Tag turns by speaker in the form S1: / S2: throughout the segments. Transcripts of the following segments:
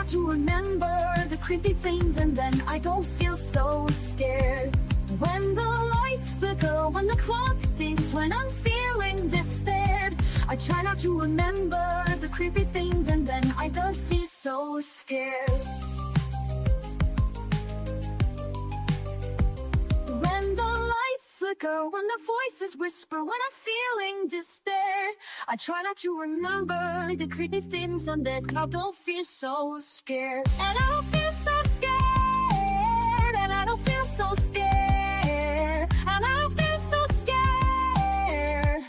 S1: not to remember the creepy things, and then I don't feel so scared. When the lights flicker, when the clock dings, when I'm feeling despaired, I try not to remember the creepy things, and then I don't feel so scared. When the lights flicker, when the voices whisper, when I'm feeling despair, I try not to remember the creepy things, and then I don't feel so scared. And I don't feel so scared. And I don't feel so scared. And I don't feel so scared.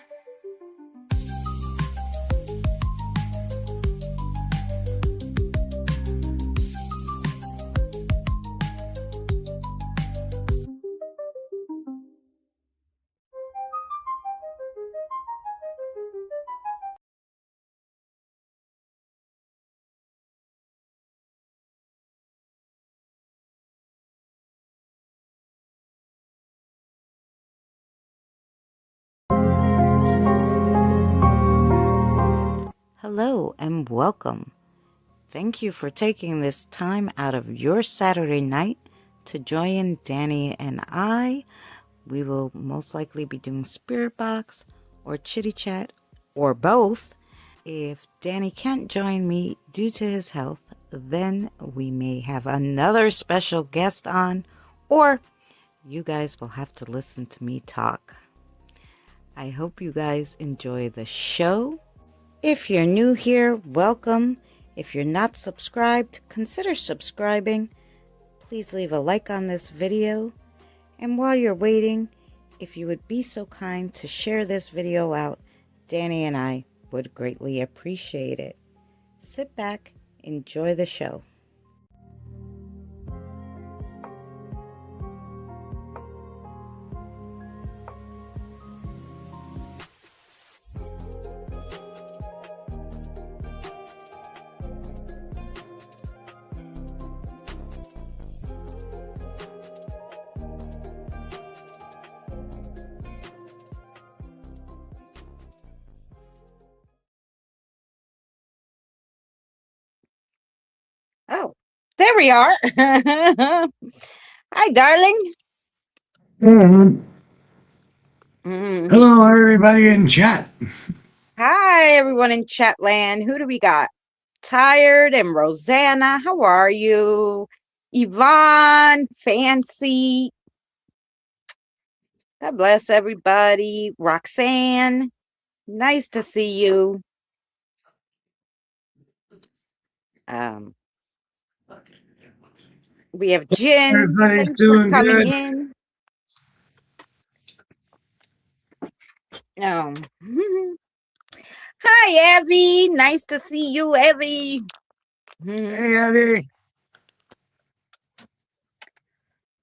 S2: Hello and welcome. Thank you for taking this time out of your Saturday night to join Danny and I. We will most likely be doing Spirit Box or Chitty Chat or both. If Danny can't join me due to his health, then we may have another special guest on, or you guys will have to listen to me talk. I hope you guys enjoy the show. If you're new here, welcome. If you're not subscribed, consider subscribing. Please leave a like on this video. And while you're waiting, if you would be so kind to share this video out, Danny and I would greatly appreciate it. Sit back, enjoy the show. Oh, there we are. Hi, darling.
S3: Hello, everybody in chat.
S2: Hi, everyone in Chatland. Who do we got? Tired and Rosanna. How are you? Yvonne, Fancy. God bless everybody. Roxanne, nice to see you. We have Jen.
S3: Everybody's
S2: Thanks
S3: doing
S2: for coming
S3: good.
S2: in. Hi, Evie. Nice to see you, Evie.
S3: Hey, Eddie.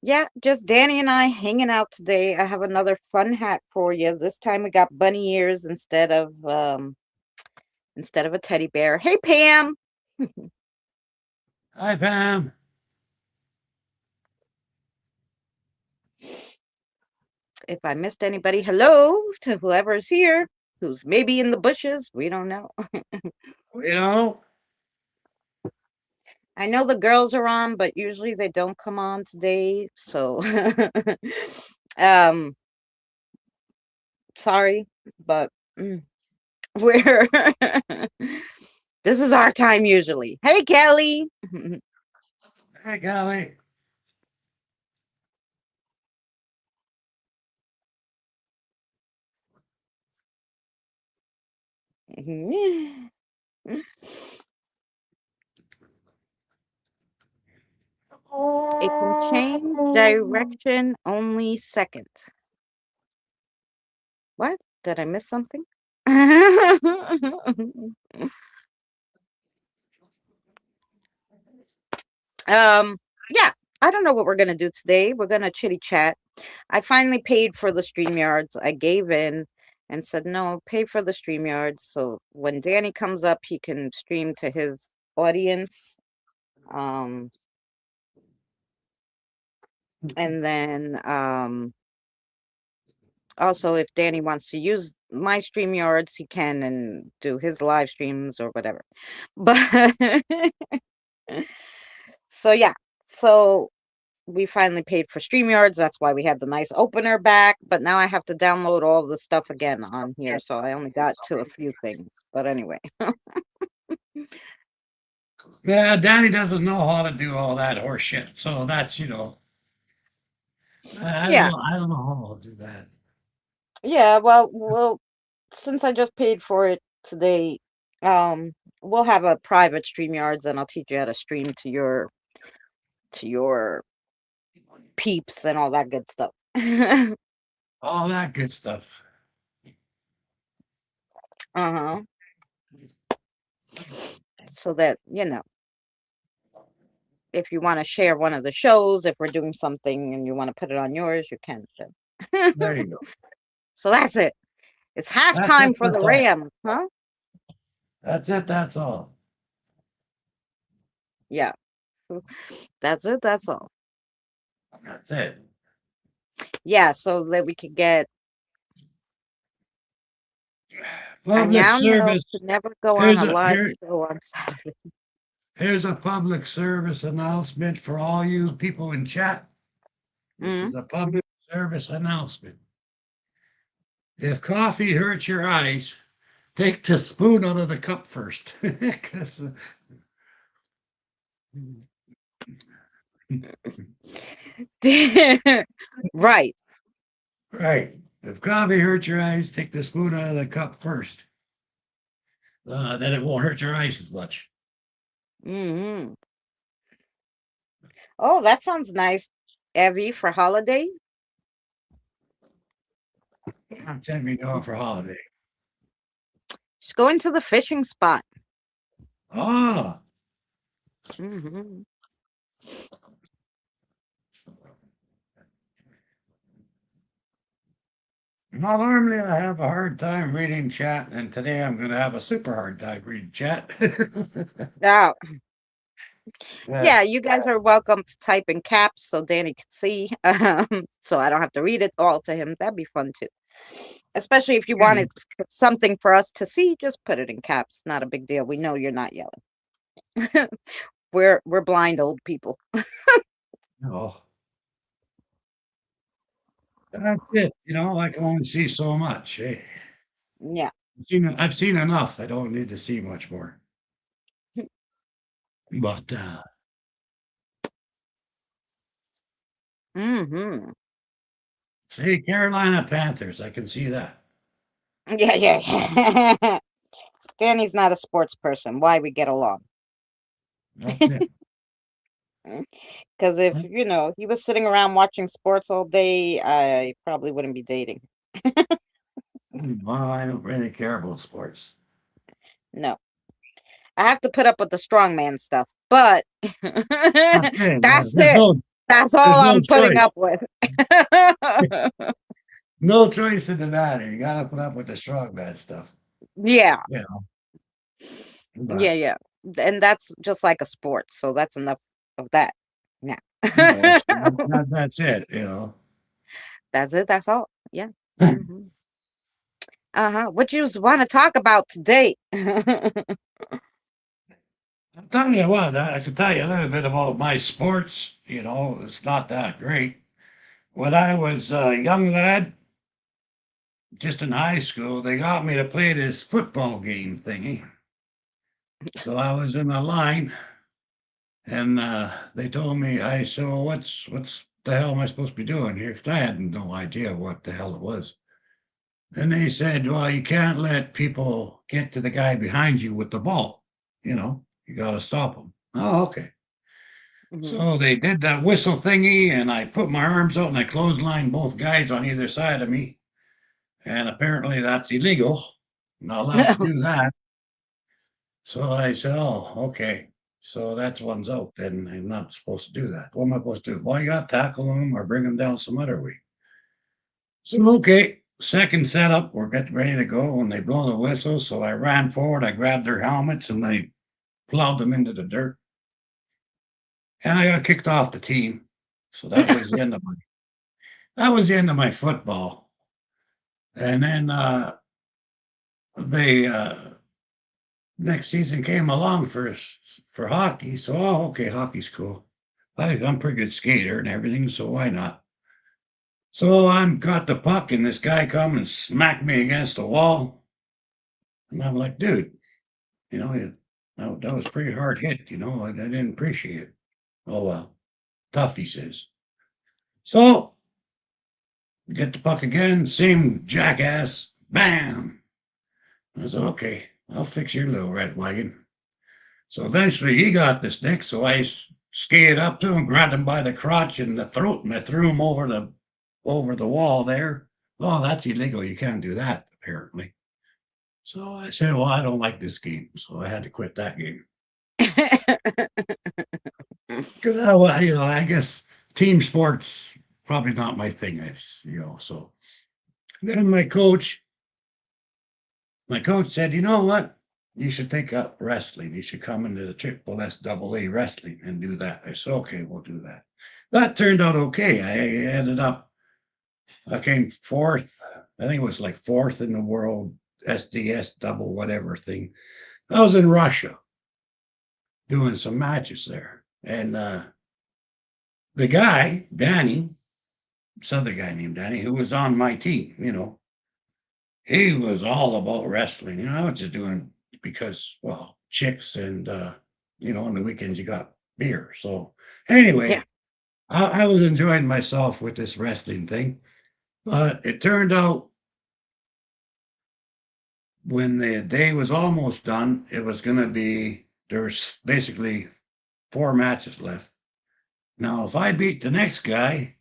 S2: Yeah, just Danny and I hanging out today. I have another fun hat for you. This time we got bunny ears instead of a teddy bear. Hey, Pam.
S3: Hi, Pam.
S2: If I missed anybody, hello to whoever's here, who's maybe in the bushes. We don't know. I know the girls are on, but usually they don't come on today. So, sorry, but we're this is our time usually. Hey, Kelly.
S3: Hey, Kelly.
S2: It can change direction only second. What? Did I miss something? Yeah, I don't know what we're gonna do today. We're gonna chitty chat. I finally paid for the StreamYards. I gave in and said no, pay for the StreamYards. So when Danny comes up, he can stream to his audience. And then also if Danny wants to use my StreamYards, he can and do his live streams or whatever. But So yeah, so we finally paid for StreamYards. That's why we had the nice opener back. But now I have to download all the stuff again on here. So I only got to a few things. But anyway.
S3: Yeah, Danny doesn't know how to do all that horse shit. So that's,
S2: Yeah.
S3: I don't know how I'll do that.
S2: Yeah. Well, since I just paid for it today, um, we'll have a private StreamYards and I'll teach you how to stream to your peeps and all that good stuff.
S3: All that good stuff.
S2: Uh-huh. So that, if you want to share one of the shows, if we're doing something and you want to put it on yours, you can.
S3: There you go.
S2: So that's it. It's
S3: That's it.
S2: halftime for the
S3: That's all.
S2: Rams, huh?
S3: That's it. That's all.
S2: Yeah. That's it. That's all.
S3: That's it.
S2: Yeah, so that we could get. I
S3: Public
S2: now know
S3: service.
S2: to never go on
S3: Here's
S2: a
S3: a
S2: live
S3: here.
S2: show on Saturday.
S3: Here's a public service announcement for all you people in chat. This
S2: Mm-hmm.
S3: is a public service announcement. If coffee hurts your eyes, take the spoon out of the cup first. 'Cause,
S2: Right.
S3: right. If coffee hurts your eyes, take the spoon out of the cup first. Then it won't hurt your eyes as much.
S2: Mm-hmm. Oh, that sounds nice. Evie for holiday.
S3: I'm telling you, going for holiday.
S2: She's going to the fishing spot.
S3: Ah,
S2: Mm-hmm.
S3: now normally I have a hard time reading chat, and today I'm going to have a super hard time reading chat.
S2: Oh,
S3: Yeah.
S2: yeah, you guys are welcome to type in caps so Danny can see. So I don't have to read it all to him. That'd be fun too. Especially if you wanted something for us to see, just put it in caps. Not a big deal. We know you're not yelling. We're blind old people.
S3: No, that's it. I can only see so much.
S2: Yeah.
S3: I've seen enough. I don't need to see much more. But
S2: Mm-hmm.
S3: see, Carolina Panthers, I can see that.
S2: Yeah, yeah. Danny's not a sports person. Why we get along?
S3: That's it.
S2: Because if he was sitting around watching sports all day, I probably wouldn't be dating.
S3: Well, I don't really care about sports.
S2: No. I have to put up with the strongman stuff, but
S3: That's it.
S2: that's
S3: There's
S2: it.
S3: no,
S2: That's
S3: there's
S2: all
S3: no
S2: I'm putting up
S3: choice.
S2: with.
S3: No choice in the matter. You got to put up with the strong bad stuff.
S2: Yeah,
S3: Yeah.
S2: yeah,
S3: But,
S2: yeah. And that's just like a sport, so that's enough of that. Yeah.
S3: that's it.
S2: That's it. That's all. Yeah. Hmm. Uh-huh. What you want to talk about today?
S3: I'll tell you what, I can tell you a little bit about my sports. It's not that great. When I was a young lad, just in high school, they got me to play this football game thingy. So I was in the line, and they told me, I said, well, what's the hell am I supposed to be doing here? Because I had no idea what the hell it was. And they said, well, you can't let people get to the guy behind you with the ball. You got to stop them. Oh, okay.
S2: Hmm.
S3: So they did that whistle thingy, and I put my arms out and I clotheslined both guys on either side of me. And apparently that's illegal. Not allowed to do that. So I said, oh, okay. So that's one's out. Then I'm not supposed to do that. What am I supposed to do? Well, you got to tackle them or bring them down some other way. So, okay. Second setup, we're getting ready to go. And they blow the whistle. So I ran forward. I grabbed their helmets and I plowed them into the dirt. And I got kicked off the team. So that was the end of my football. And then they next season came along for hockey. So, oh, okay, hockey's cool. I'm a pretty good skater and everything, so why not? So I'm got the puck, and this guy come and smacked me against the wall, and I'm like, dude, that was pretty hard hit. I didn't appreciate it. Oh well, tough, he says. So get the puck again, same jackass, bam. I said, okay, I'll fix your little red wagon. So eventually he got the stick, so I skated up to him, grabbed him by the crotch and the throat, and I threw him over the wall there. Oh, that's illegal. You can't do that, apparently. So I said, well, I don't like this game. So I had to quit that game. Because I guess team sports probably not my thing. So then my coach said, you know what? You should take up wrestling. You should come into the triple S double A wrestling and do that. I said, okay, we'll do that. That turned out okay. I came fourth. I think it was like fourth in the world SDS double whatever thing. I was in Russia doing some matches there. And the guy, Danny, this other guy named Danny, who was on my team, he was all about wrestling. I was just doing because, well, chicks and, on the weekends you got beer. So
S2: Yeah.
S3: anyway, I was enjoying myself with this wrestling thing. But it turned out when the day was almost done, it was going to be, there's basically 4 matches left. Now, if I beat the next guy,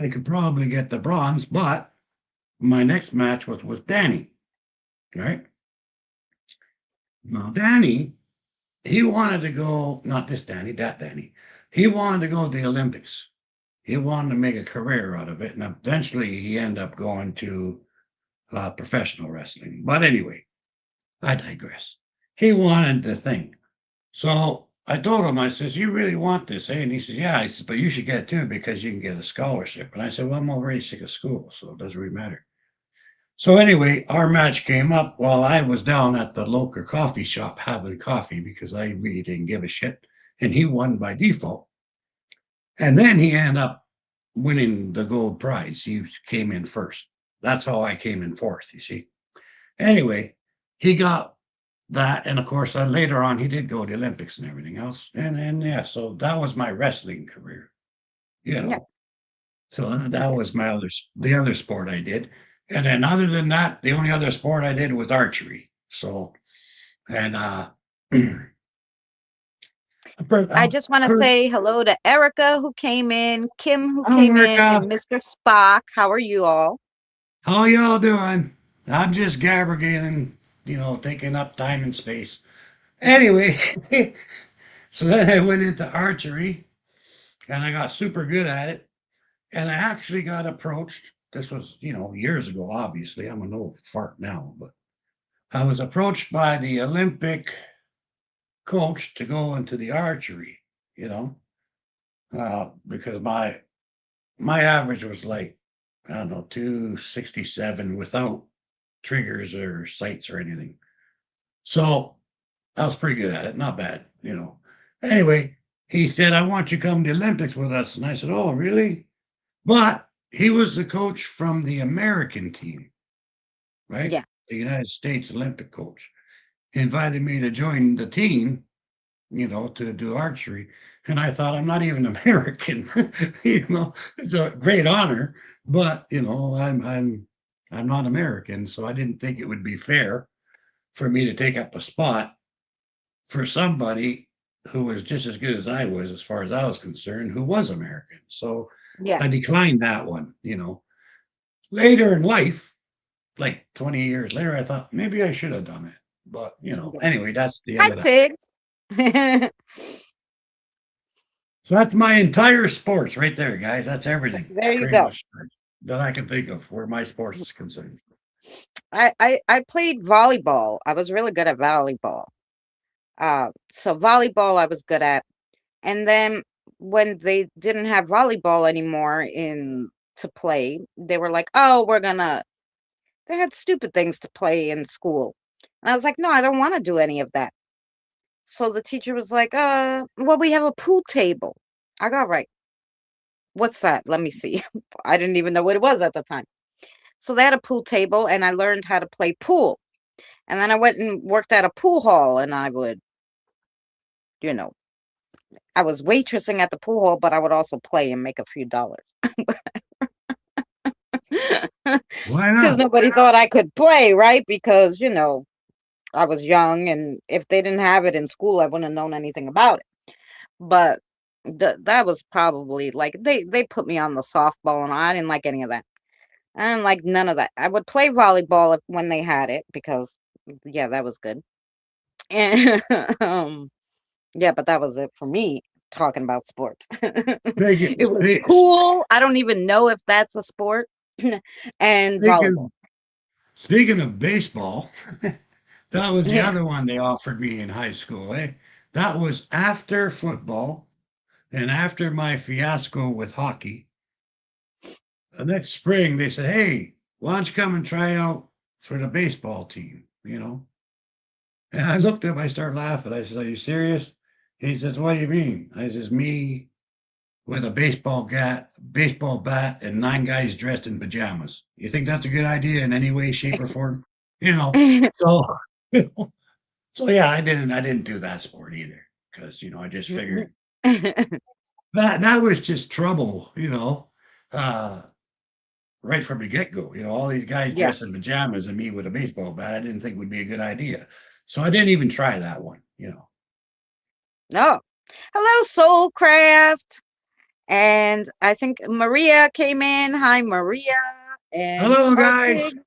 S3: I could probably get the bronze, but my next match was with Danny, right? Now, Danny, he wanted to go, not this Danny, that Danny. He wanted to go to the Olympics. He wanted to make a career out of it. And eventually he ended up going to professional wrestling. But anyway, I digress. He wanted the thing. So I told him, I says, you really want this, eh? And he says, yeah. He says, but you should get it too because you can get a scholarship. And I said, well, I'm already sick of school, so it doesn't really matter. So anyway, our match came up while I was down at the local coffee shop having coffee because I really didn't give a shit. And he won by default. And then he ended up winning the gold prize. He came in first. That's how I came in fourth, you see. Anyway, he got that. And of course, later on, he did go to the Olympics and everything else. And yeah, so that was my wrestling career, you
S2: Yeah.
S3: know. So that was the other sport I did. And then other than that, the only other sport I did was archery. So, and
S2: I just want to say hello to Erica who came in, Kim who came in,
S3: America,
S2: and Mr. Spock. How are you all?
S3: how y'all doing? I'm just gabbergating, taking up time and space. Anyway, so then I went into archery and I got super good at it. And I actually got approached. This was, years ago, obviously. I'm an old fart now, but I was approached by the Olympic coach to go into the archery, you know, because my average was like, I don't know, 267 without triggers or sights or anything. So I was pretty good at it, not bad. Anyway, he said, I want you to come to the Olympics with us. And I said, oh, really? But he was the coach from the American team, right?
S2: Yeah.
S3: The United States Olympic coach. He invited me to join the team, to do archery. And I thought, I'm not even American. It's a great honor, but I'm not American, so I didn't think it would be fair for me to take up a spot for somebody who was just as good as I was, as far as I was concerned, who was American. So
S2: Yeah.
S3: I declined that one. Later in life, like 20 years later, I thought maybe I should have done it. But,
S2: Yeah.
S3: anyway, that's the
S2: Hi,
S3: end of that.
S2: Tiggs.
S3: So that's my entire sports right there, guys. That's everything
S2: There you
S3: pretty
S2: go.
S3: much that I can think of where my sports is concerned.
S2: I played volleyball. I was really good at volleyball. So volleyball I was good at. And then when they didn't have volleyball anymore in to play, they were like, "Oh, they had stupid things to play in school." And I was like, no, I don't want to do any of that. So the teacher was like, well, we have a pool table. I go, right. What's that? Let me see. I didn't even know what it was at the time. So they had a pool table and I learned how to play pool. And then I went and worked at a pool hall and I would, you know, I was waitressing at the pool hall, but I would also play and make a few dollars.
S3: Why
S2: Because
S3: not?
S2: nobody thought I could play, right? Because, I was young and if they didn't have it in school, I wouldn't have known anything about it. But that was probably like they put me on the softball and I didn't like any of that. I didn't like none of that. I would play volleyball when they had it because yeah, that was good. And yeah, but that was it for me talking about sports.
S3: Speaking,
S2: It was pool. I don't even know if that's a sport. And volleyball.
S3: speaking, speaking of baseball, that was the
S2: Yeah.
S3: other one they offered me in high school, eh? That was after football and after my fiasco with hockey. The next spring, they said, hey, why don't you come and try out for the baseball team, And I looked at him, I started laughing. I said, are you serious? He says, what do you mean? I says, me with a baseball bat, and 9 guys dressed in pajamas. You think that's a good idea in any way, shape, or form? You know, so so yeah, I didn't do that sport either because I just figured that was just trouble, uh, right from the get go. All these guys
S2: Yeah.
S3: dressed in pajamas and me with a baseball bat, I didn't think would be a good idea, so I didn't even try that one.
S2: No. Hello, Soulcraft. And I think Maria came in. Hi, Maria. And
S3: Hello,
S2: oh,
S3: guys,
S2: Tig.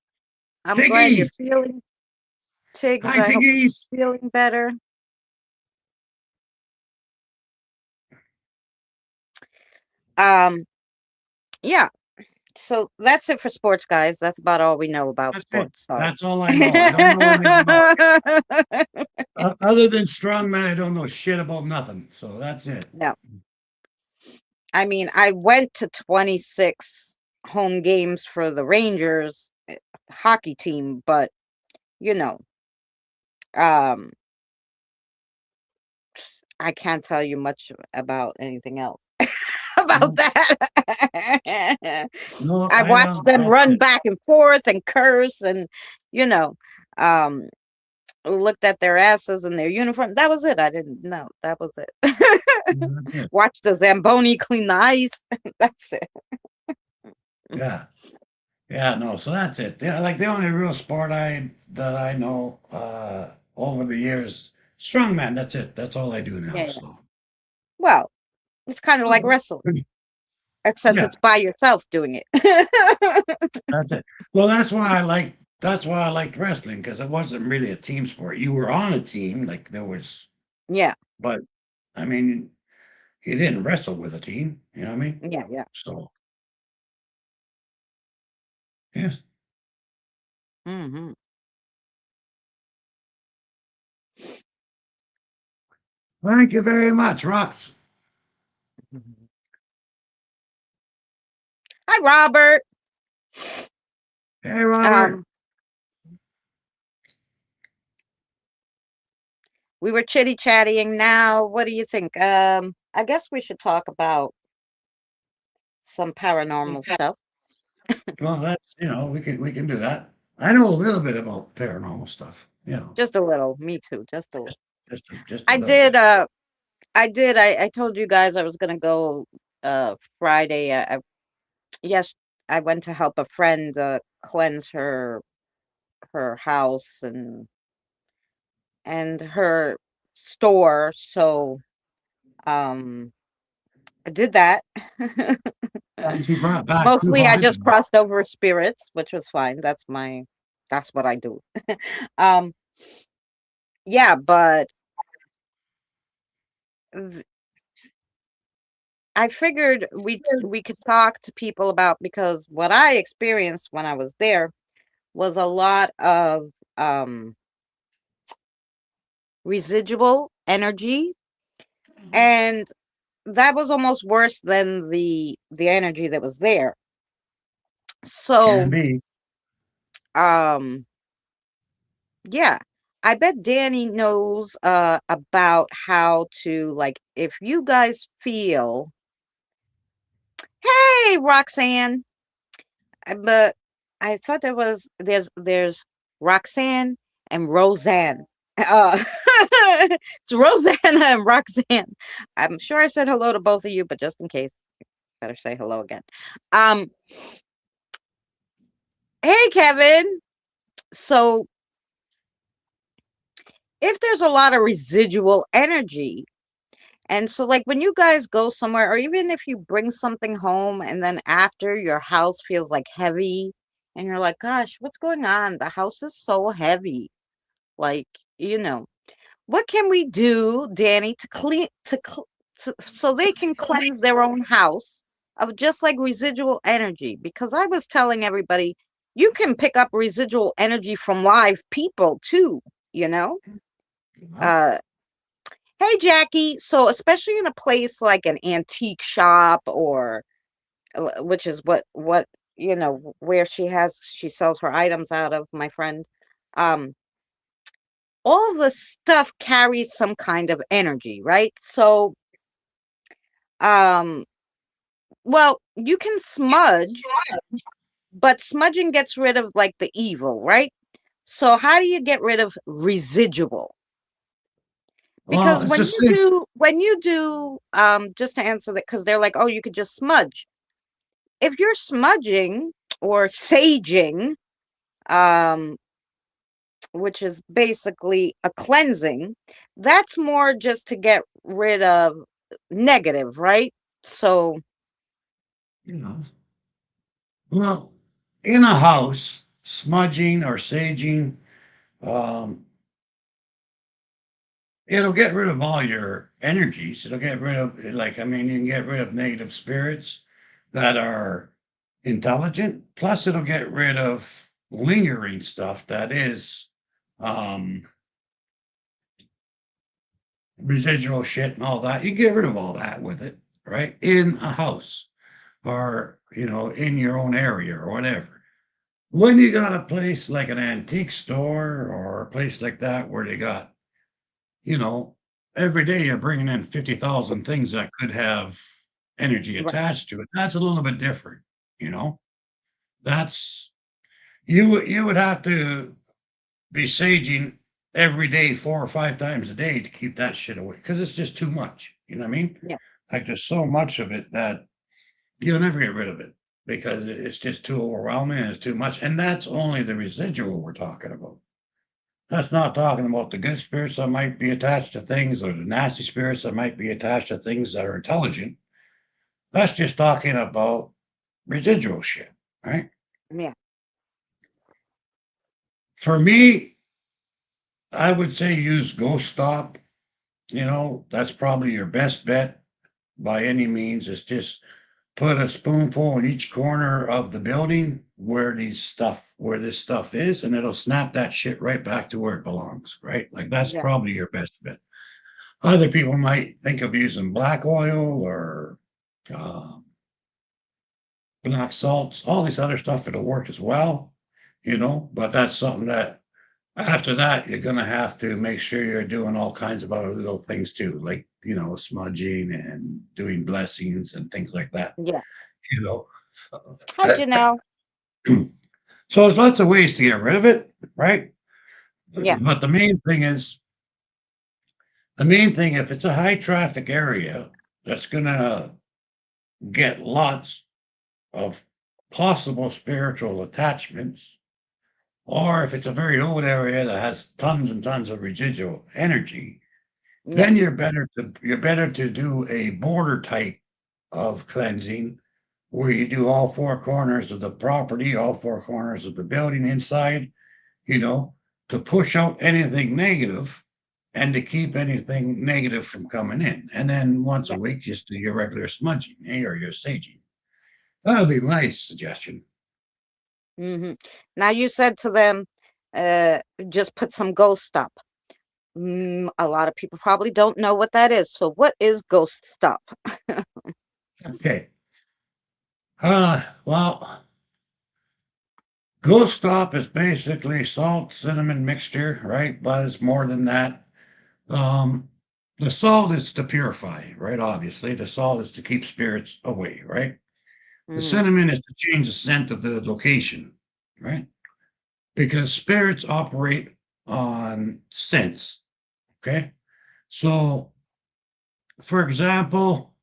S2: I'm glad you're
S3: piggies.
S2: feeling Tiggs.
S3: Hi,
S2: I hope
S3: piggies.
S2: you're feeling better. Um, yeah. So that's it for sports, guys. That's about all we know about
S3: That's it.
S2: sports. Sorry.
S3: That's all I know. I don't know anything about other than strongman. I don't know shit about nothing. So that's it.
S2: No. I mean, I went to 26 home games for the Rangers hockey team, but you know, um, I can't tell you much about anything else about
S3: No,
S2: that.
S3: no,
S2: I
S3: I
S2: watched
S3: don't.
S2: them
S3: That's
S2: run
S3: it.
S2: back and forth and curse and, you know, um, looked at their asses and their uniform. That was it. I didn't know. That was it.
S3: That's it.
S2: Watch the Zamboni clean the ice. That's it.
S3: Yeah. Yeah, no, so that's it. Yeah, like the only real sport that I know over the years, strongman, that's it. That's all I do now.
S2: Yeah, yeah.
S3: So
S2: Well, it's kind of like
S3: oh,
S2: wrestling, except
S3: yeah,
S2: it's by yourself doing it.
S3: that's it. Well, that's why I liked wrestling because it wasn't really a team sport. You were on a team, like there was,
S2: Yeah,
S3: but I mean, you didn't wrestle with a team, you know what I mean?
S2: yeah, yeah.
S3: So yes.
S2: Hmm.
S3: Thank you very much, Rox.
S2: Hi, Robert.
S3: Hey, Robert.
S2: Um, we were chitty chatting. Now, what do you think? I guess we should talk about some paranormal stuff.
S3: Well, that's we can do that. I know a little bit about paranormal stuff.
S2: Just a little. Me too. Just a little.
S3: Just just a
S2: I
S3: little
S2: did.
S3: bit.
S2: I did. I told you guys I was gonna go. Friday. Yes. I went to help a friend cleanse her house and her store. So um, I did that.
S3: And she brought back two
S2: Mostly, I just
S3: husbands.
S2: crossed over spirits, which was fine. That's what I do. um, yeah, but th- I figured we could talk to people about because what I experienced when I was there was a lot of um residual energy, and that was almost worse than the energy that was there.
S3: Can
S2: So
S3: be.
S2: um Yeah. I bet Danny knows about how to, like, if you guys feel, hey, Roxanne, but I thought there's Roxanne and Roseanne. It's Rosanna and Roxanne. I'm sure I said hello to both of you, but just in case, better say hello again. Um, hey, Kevin. So if there's a lot of residual energy, and so like when you guys go somewhere, or even if you bring something home and then after your house feels like heavy, and you're like, gosh, what's going on? The house is so heavy. Like, you know, what can we do, Danny, to clean so they can cleanse their own house of just like residual energy? Because I was telling everybody, you can pick up residual energy from live people too, you know?
S3: Well,
S2: Uh hey Jackie, so especially in a place like an antique shop or which is what where she sells her items out of, my friend. Um all the stuff carries some kind of energy, right? So, um, well, you can smudge, but smudging gets rid of like the evil, right? So, how do you get rid of residual? Because
S3: it's just saying,
S2: when you do, just to answer that, because they're like, oh, you could just smudge. If you're smudging or saging, um, which is basically a cleansing, that's more just to get rid of negative, right? So,
S3: you know, well, in a house, smudging or saging, um, it'll get rid of all your energies. It'll get rid of, like, I mean, you can get rid of negative spirits that are intelligent. Plus, it'll get rid of lingering stuff that is um, residual shit and all that. You can get rid of all that with it, right? In a house or, in your own area or whatever. When you got a place like an antique store or a place like that where they got, you know, every day you're bringing in 50,000 things that could have energy
S2: right,
S3: attached to it. That's a little bit different, you know. That's you would have to be saging every day 4 or 5 times a day to keep that shit away because it's just too much. You know what I mean?
S2: yeah,
S3: Like there's so much of it that you'll never get rid of it because it's just too overwhelming and it's too much. And that's only the residual we're talking about. That's not talking about the good spirits that might be attached to things or the nasty spirits that might be attached to things that are intelligent. That's just talking about residual shit, right?
S2: yeah,
S3: For me, I would say use Ghost Stop. That's probably your best bet by any means. It's just put a spoonful in each corner of the building where this stuff is, and it'll snap that shit right back to where it belongs, right? Like that's
S2: yeah,
S3: probably your best bet. Other people might think of using black oil or uh, black salts, all this other stuff. It'll work as well, but that's something that after that, you're going to have to make sure you're doing all kinds of other little things too, like, smudging and doing blessings and things like that,
S2: yeah.
S3: you know.
S2: Hi, Janelle.
S3: So there's lots of ways to get rid of it, right?
S2: Yeah,
S3: But the main thing, if it's a high traffic area, that's going to get lots of possible spiritual attachments, or if it's a very old area that has tons and tons of residual energy,
S2: yeah,
S3: then you're better to do a border type of cleansing where you do all four corners of the property, all four corners of the building inside, you know, to push out anything negative and to keep anything negative from coming in. And then once a
S2: yeah.
S3: week, just do your regular smudging, or your saging. That would be my suggestion.
S2: Hmm. Now you said to them, uh, just put some ghost stop. A lot of people probably don't know what that is. So, what is ghost stop?
S3: Okay. Well, Ghost stop is basically salt cinnamon mixture, right? But it's more than that. Um, the salt is to purify, right? Obviously, the salt is to keep spirits away, right? The
S2: Mm-hmm.
S3: cinnamon is to change the scent of the location, right? Because spirits operate on scents. Okay. So, for example,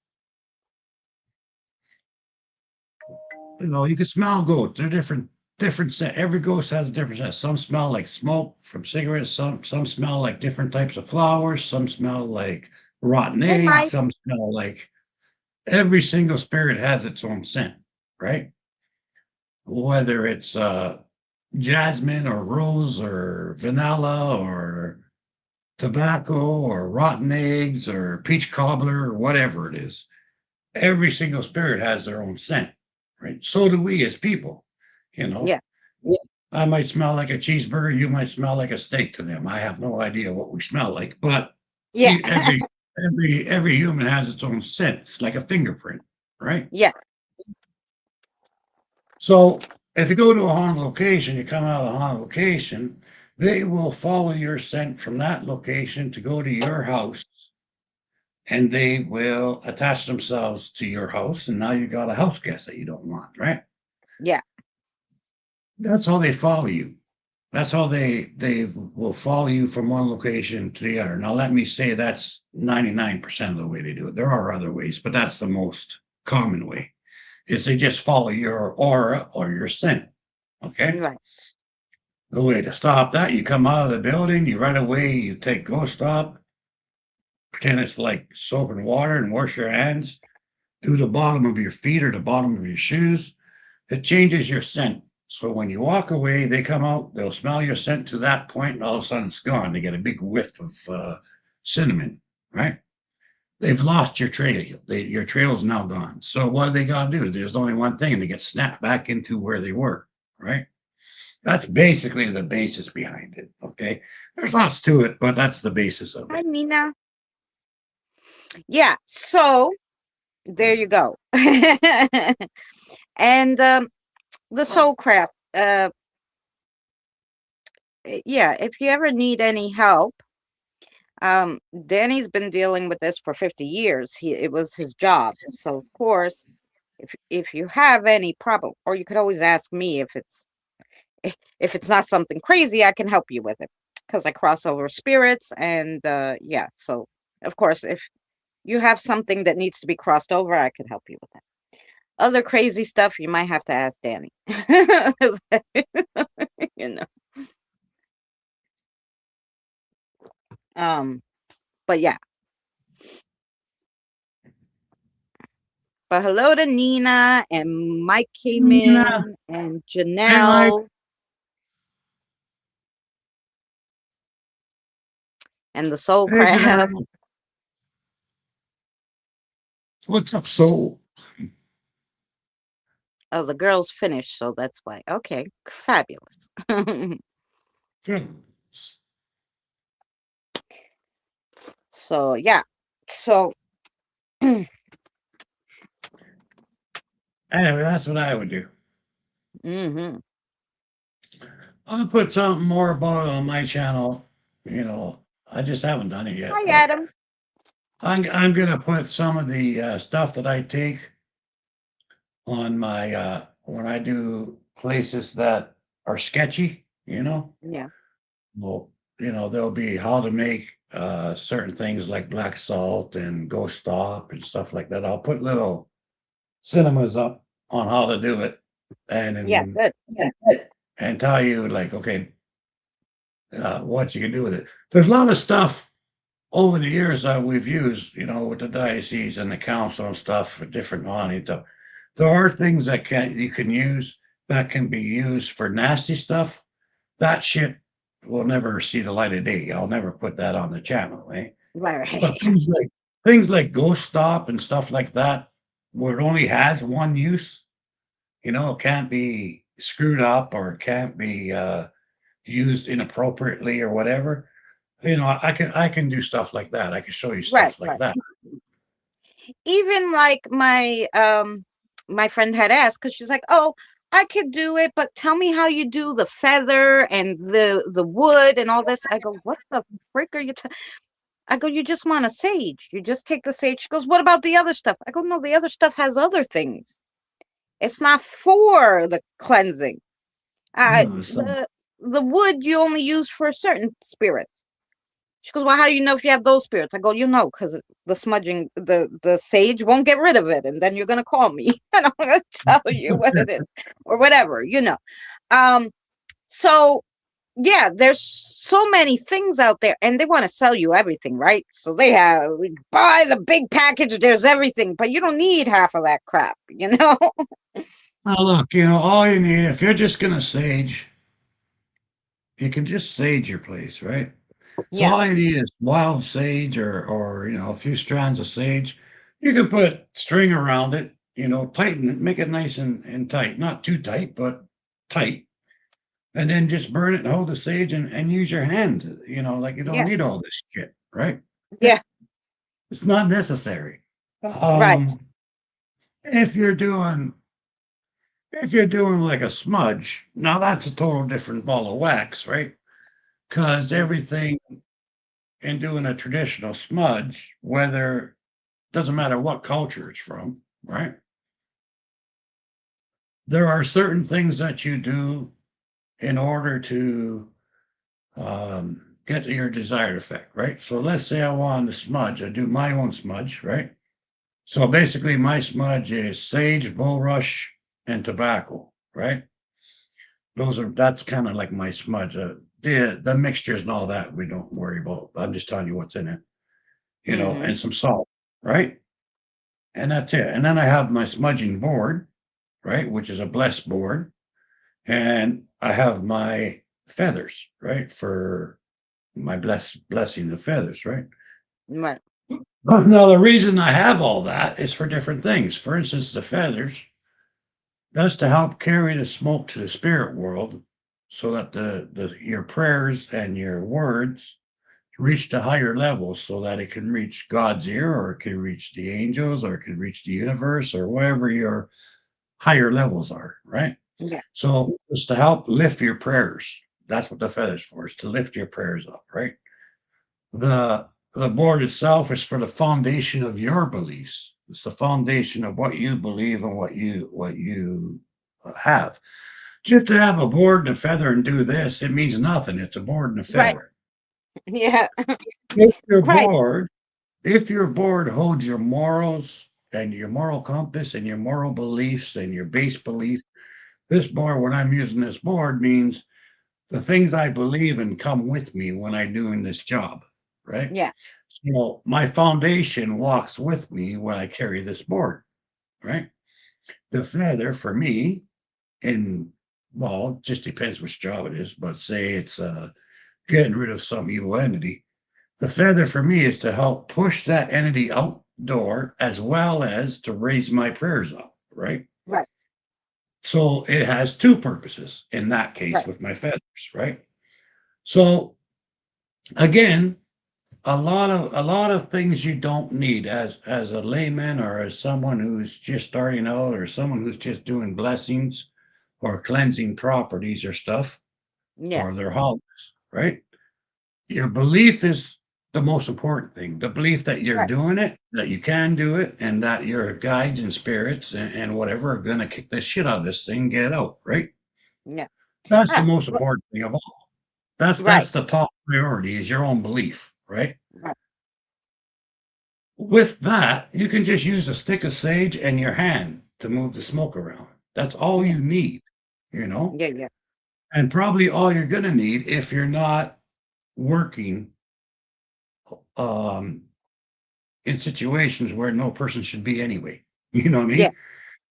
S3: you can smell goats. They're different scent. Every ghost has a different scent. Some smell like smoke from cigarettes. Some smell like different types of flowers. Some smell like rotten
S2: Hey,
S3: eggs.
S2: Mike.
S3: Some smell like every single spirit has its own scent, right? Whether it's jasmine or rose or vanilla or tobacco or rotten eggs or peach cobbler or whatever it is. Every single spirit has their own scent, right? So do we as people, you know.
S2: Yeah.
S3: I might smell like a cheeseburger, you might smell like a steak to them. I have no idea what we smell like, but
S2: Yeah.
S3: every human has its own scent. It's like a fingerprint, right?
S2: Yeah.
S3: So if you go to a haunted location, you come out of the haunted location, they will follow your scent from that location to go to your house and they will attach themselves to your house. And now you got a house guest that you don't want, right?
S2: Yeah.
S3: That's how they follow you. That's how they will follow you from one location to the other. Now, let me say that's 99% of the way they do it. There are other ways, but that's the most common way. Is they just follow your aura or your scent. Okay.
S2: Right.
S3: The way to stop that, you come out of the building, you right away, you take ghost stop, pretend it's like soap and water and wash your hands, do the bottom of your feet or the bottom of your shoes. It changes your scent. So when you walk away, they come out, they'll smell your scent to that point, and all of a sudden it's gone. They get a big whiff of cinnamon, right? They've lost your trail. Your trail's now gone. So what do they got to do? There's only one thing, and they get snapped back into where they were, right? That's basically the basis behind it. Okay. There's lots to it, but that's the basis of
S2: Hi,
S3: it.
S2: Nina. Yeah. So there you go. And the soul craft. Yeah. If you ever need any help, Danny's been dealing with this for 50 years. It was his job. So of course, if you have any problem, or you could always ask me if it's not something crazy, I can help you with it because I cross over spirits and yeah. So of course, if you have something that needs to be crossed over, I can help you with that. Other crazy stuff, you might have to ask Danny. you know. Um, but yeah. But hello to Nina and Mike came
S3: Nina.
S2: in and
S3: Hey, Mike.
S2: Janelle and the Soul
S3: Hey,
S2: Crab.
S3: Janelle. What's up, soul?
S2: Oh, the girls finished, so that's why. Okay, fabulous.
S3: Good.
S2: So yeah. So
S3: Anyway, that's what I would do.
S2: hmm
S3: I'll put something more about it on my channel. I just haven't done it yet,
S2: Hi
S3: but
S2: Adam.
S3: I'm gonna put some of the stuff that I take on my when I do places that are sketchy.
S2: Yeah.
S3: Well, there'll be how to make certain things like black salt and ghost stop and stuff like that. I'll put little cinemas up on how to do it, and
S2: Yeah,
S3: and,
S2: good.
S3: and tell you like, okay, what you can do with it. There's a lot of stuff over the years that we've used, with the diocese and the council and stuff for different money stuff. There are things you can use that can be used for nasty stuff. That shit will never see the light of day. I'll never put that on the channel, eh?
S2: Right,
S3: But
S2: right.
S3: things like Ghost Stop and stuff like that, where it only has one use, it can't be screwed up or it can't be used inappropriately or whatever. I can do stuff like that. I can show you
S2: Right,
S3: stuff like
S2: right.
S3: that.
S2: Even like my friend had asked because she's like, "Oh, I could do it, but tell me how you do the feather and the wood and all this. I go, what the frick are you? I go, you just want a sage. You just take the sage. She goes, what about the other stuff? I go, no, the other stuff has other things. It's not for the cleansing.
S3: No, so
S2: The wood you only use for certain spirits. She goes, well, how do you know if you have those spirits? I go, you know, because the smudging, the sage won't get rid of it, and then you're gonna call me, and I'm gonna tell you what it is, or whatever, you know. Um, so yeah, there's so many things out there, and they want to sell you everything, right? So they have buy the big package. There's everything, but you don't need half of that crap, you know.
S3: now look, you know, all you need if you're just gonna sage, you can just sage your place, right? So
S2: Yeah,
S3: all you need is wild sage or you know, a few strands of sage. You can put string around it, you know, tighten it, make it nice and tight. Not too tight, but tight. And then just burn it and hold the sage and use your hand. You know, like you don't
S2: yeah,
S3: need all this shit, right?
S2: yeah,
S3: It's not necessary.
S2: right,
S3: If you're doing like a smudge, now that's a total different ball of wax, right? Because everything in doing a traditional smudge, whether doesn't matter what culture it's from, right? There are certain things that you do in order to get your desired effect, right? So let's say I want to smudge, I do my own smudge, right? So basically, my smudge is sage, bulrush, and tobacco, right? That's kind of like my smudge. The mixtures and all that we don't worry about. I'm just telling you what's in it, you know,
S2: mm-hmm.
S3: and some salt, right? And that's it. And then I have my smudging board, right, which is a blessed board, and I have my feathers, right, for my blessing the feathers, right.
S2: Right,
S3: Now the reason I have all that is for different things. For instance, the feathers, that's to help carry the smoke to the spirit world, so that the your prayers and your words reach to higher levels, so that it can reach God's ear, or it can reach the angels, or it can reach the universe, or wherever your higher levels are, right?
S2: yeah,
S3: So it's to help lift your prayers. That's what the feather's for, is to lift your prayers up, right? The the board itself is for the foundation of your beliefs. It's the foundation of what you believe and what you have. Just to have a board and a feather and do this, it means nothing. It's a board and a
S2: right,
S3: feather.
S2: yeah,
S3: If your
S2: right,
S3: board, if your board holds your morals and your moral compass and your moral beliefs and your base beliefs, this board, when I'm using this board, means the things I believe in come with me when I'm doing this job, right?
S2: yeah,
S3: So my foundation walks with me when I carry this board, right? The feather for me, in well, it just depends which job it is, but say it's getting rid of some evil entity. The feather for me is to help push that entity outdoor as well as to raise my prayers up, right?
S2: right,
S3: So it has two purposes in that case
S2: right,
S3: with my feathers, right? So again, a lot of things you don't need as a layman or as someone who's just starting out or someone who's just doing blessings or cleansing properties or stuff
S2: yeah,
S3: or their holidays, right? Your belief is the most important thing. The belief that you're
S2: right,
S3: doing it, that you can do it, and that your guides and spirits and whatever are gonna kick the shit out of this thing, get it out, right?
S2: yeah.
S3: That's the
S2: Ah,
S3: most important thing of all. That's
S2: right,
S3: the top priority is your own belief, right?
S2: right,
S3: With that, you can just use a stick of sage and your hand to move the smoke around. That's all
S2: yeah,
S3: you need, you know?
S2: yeah, yeah,
S3: And probably all you're gonna need if you're not working um in situations where no person should be anyway. You know what I
S2: yeah.
S3: mean?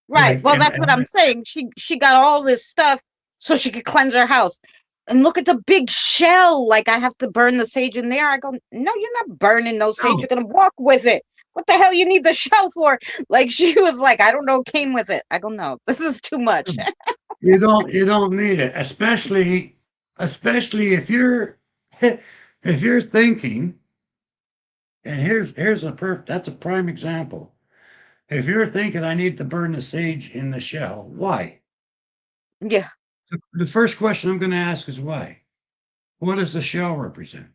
S2: Right.
S3: Like
S2: Well, that's what I'm saying. She got all this stuff so she could cleanse her house. And look at the big shell. Like I have to burn the sage in there. I go, no, you're not burning no sage.
S3: no,
S2: You're gonna walk with it. What the hell you need the shell for? Like she was like, I don't know, came with it. I go, no, this is too much.
S3: you don't need it, especially if you're thinking, and here's that's a prime example. If you're thinking I need to burn the sage in the shell, why?
S2: Yeah.
S3: The first question I'm going to ask is why? What does the shell represent?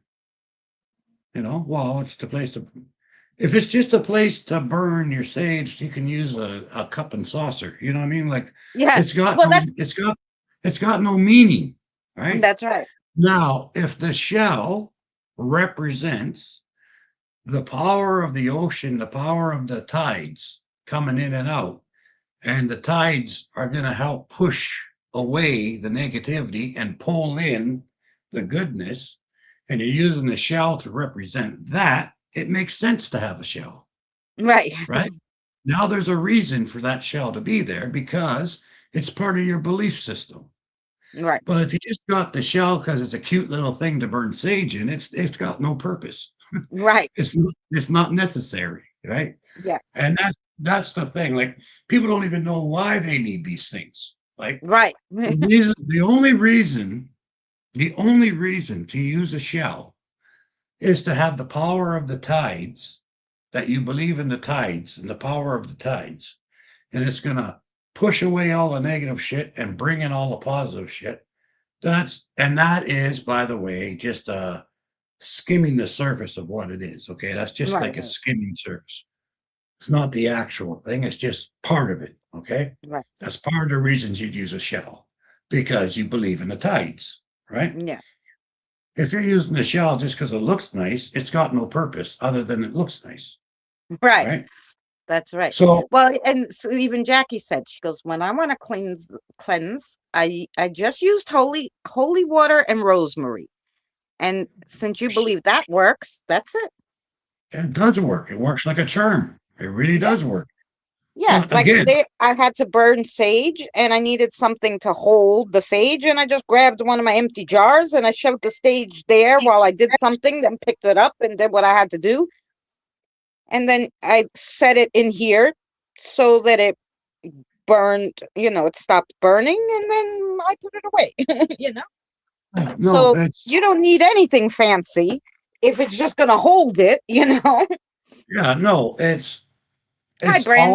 S3: Well, it's the place to. If it's just a place to burn your sage, you can use a cup and saucer. You know what I mean? Like
S2: Yeah.
S3: it's got
S2: Well,
S3: no, it's got no meaning, right?
S2: that's right.
S3: Now, if the shell represents the power of the ocean, the power of the tides coming in and out, and the tides are going to help push away the negativity and pull in the goodness, and you're using the shell to represent that, it makes sense to have a shell,
S2: Right.
S3: right? Now there's a reason for that shell to be there because it's part of your belief system.
S2: Right.
S3: But if you just got the shell because it's a cute little thing to burn sage in, it's got no purpose.
S2: Right.
S3: It's not necessary, right?
S2: Yeah.
S3: And that's the thing. Like people don't even know why they need these things. Like
S2: Right.
S3: the only reason to use a shell is to have the power of the tides, that you believe in the tides and the power of the tides, and it's gonna push away all the negative shit and bring in all the positive shit. That is, by the way, just skimming the surface of what it is. Okay, that's just
S2: Right.
S3: like a skimming surface. It's not the actual thing, it's just part of it, okay?
S2: Right.
S3: That's part of the reasons you'd use a shell, because you believe in the tides, right?
S2: Yeah.
S3: If you're using the shell just because it looks nice, it's got no purpose other than it looks nice,
S2: Right.
S3: right?
S2: That's right.
S3: So
S2: Well, and so even Jackie said, she goes, when I want to cleanse, I just used holy water and rosemary. And since you believe that works, that's it.
S3: it does work. It works like a charm. It really
S2: Yeah.
S3: does work.
S2: Yeah.
S3: But
S2: Like
S3: again,
S2: today I had to burn sage and I needed something to hold the sage, and I just grabbed one of my empty jars and I shoved the sage there while I did something, then picked it up and did what I had to do. And then I set it in here so that it burned, it stopped burning, and then I put it away,
S3: no,
S2: So you don't need anything fancy if it's just going to hold it.
S3: yeah, no,
S2: Hi,
S3: it's
S2: Brandon.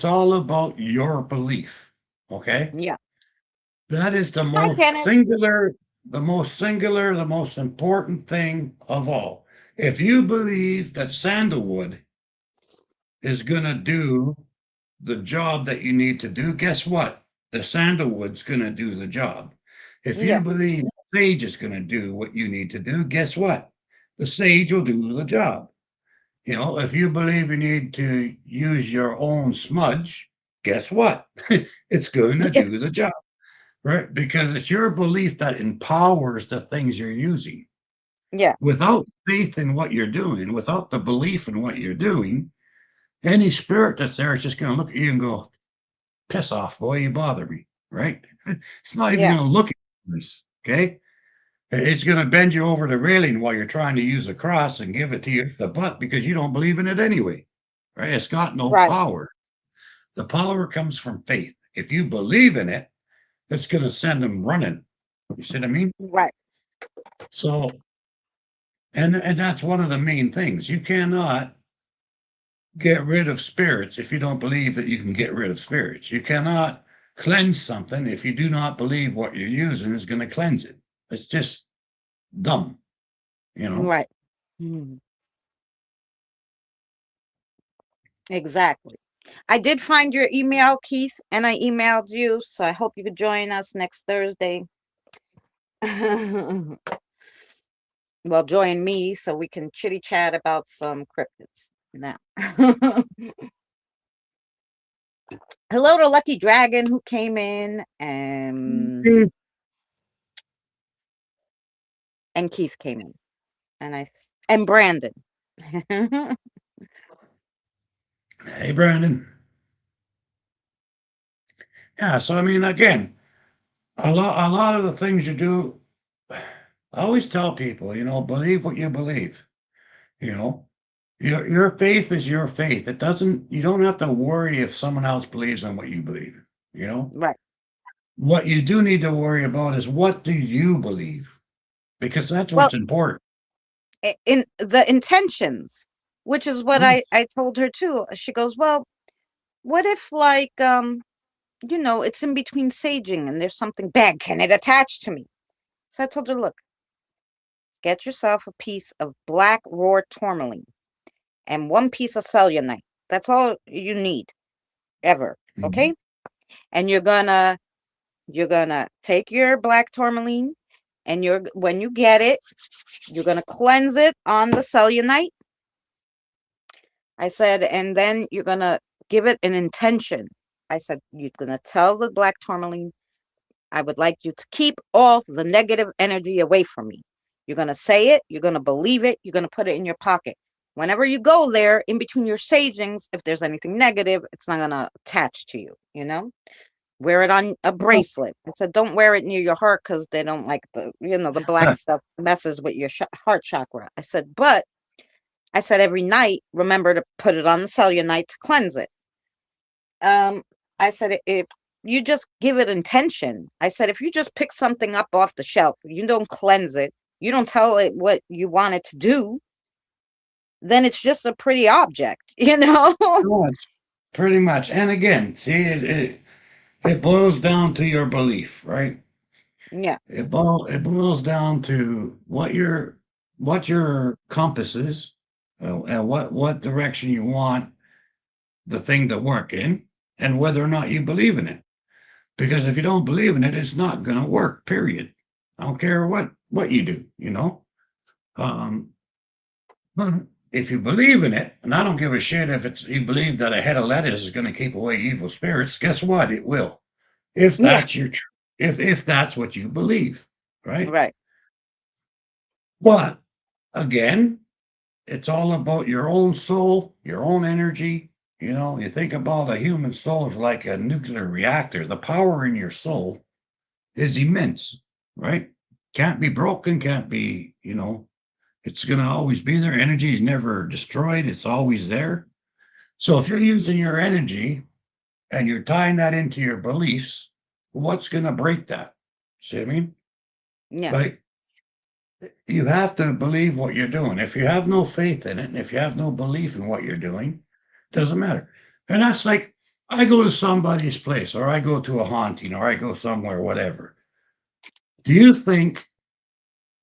S3: all about your belief. Okay,
S2: Yeah.
S3: that is the
S2: Hi,
S3: most
S2: Kenneth.
S3: singular, the most important thing of all. If you believe that sandalwood is going to do the job that you need to do, guess what? The sandalwood's going to do the job. If you
S2: Yeah.
S3: believe sage is going to do what you need to do, guess what? The sage will do the job. If you believe you need to use your own smudge, guess what? It's going to do the job, right? Because it's your belief that empowers the things you're using.
S2: Yeah.
S3: Without faith in what you're doing, without the belief in what you're doing, any spirit that's there is just going to look at you and go, piss off, boy, you bother me, right? It's not even
S2: Yeah.
S3: going to look at this, okay? It's going to bend you over the railing while you're trying to use a cross and give it to you the butt because you don't believe in it anyway, right? It's got no
S2: Right.
S3: power. The power comes from faith. If you believe in it, it's going to send them running. You see what I mean?
S2: Right.
S3: So, and that's one of the main things. You cannot get rid of spirits if you don't believe that you can get rid of spirits. You cannot cleanse something if you do not believe what you're using is going to cleanse it. It's just dumb, you know?
S2: Right. Exactly. I did find your email, Keith, and I emailed you. So I hope you could join us next Thursday. Well, join me so we can chitty chat about some cryptids now. Hello to Lucky Dragon who came in, and Keith came in, and Brandon.
S3: Hey, Brandon. Yeah, so I mean, again, a lot of the things you do, I always tell people, believe what you believe. You know, your faith is your faith. You don't have to worry if someone else believes in what you believe. You know,
S2: Right.
S3: what you do need to worry about is what do you believe, because that's
S2: Well,
S3: what's important.
S2: in the intentions, which is what
S3: Mm.
S2: I told her too. She goes, well, what if it's in between saging and there's something bad. Can it attach to me? So I told her, look, get yourself a piece of black raw tourmaline and one piece of cellulite. That's all you need ever.
S3: Mhm.
S2: Okay. And you're gonna take your black tourmaline and when you get it, you're gonna cleanse it on the cellulite. I said, and then you're gonna give it an intention. I said, you're gonna tell the black tourmaline, I would like you to keep all the negative energy away from me. You're gonna say it, you're gonna believe it, you're gonna put it in your pocket. Whenever you go there, in between your sagings, if there's anything negative, it's not gonna attach to you. Wear it on a bracelet. I said, don't wear it near your heart because they don't like the black stuff messes with your heart chakra. I said, every night, remember to put it on the cellulite to cleanse it. Um, I said, if you just give it intention, I said, if you just pick something up off the shelf, you don't cleanse it, you don't tell it what you want it to do, then it's just a pretty object, you know?
S3: Pretty much. And again, see, it boils down to your belief, right?
S2: Yeah,
S3: It boils down to what your compass is, and what direction you want the thing to work in, and whether or not you believe in it. Because if you don't believe in it, it's not going to work. Period. I don't care what you do. Um, but if you believe in it, and I don't give a shit if it's you believe that a head of lettuce is going to keep away evil spirits. Guess what? It will. If
S2: yeah,
S3: that's your tr- if that's what you believe, right?
S2: right.
S3: But again, it's all about your own soul, your own energy. You think about a human soul as like a nuclear reactor. The power in your soul is immense, right? Can't be broken, can't be, it's going to always be there. Energy is never destroyed, it's always there. So if you're using your energy and you're tying that into your beliefs, what's going to break that? See what I mean?
S2: Yeah,
S3: Like, you have to believe what you're doing. If you have no faith in it, and if you have no belief in what you're doing, it doesn't matter. And that's like, I go to somebody's place, or I go to a haunting, or I go somewhere, whatever. Do you think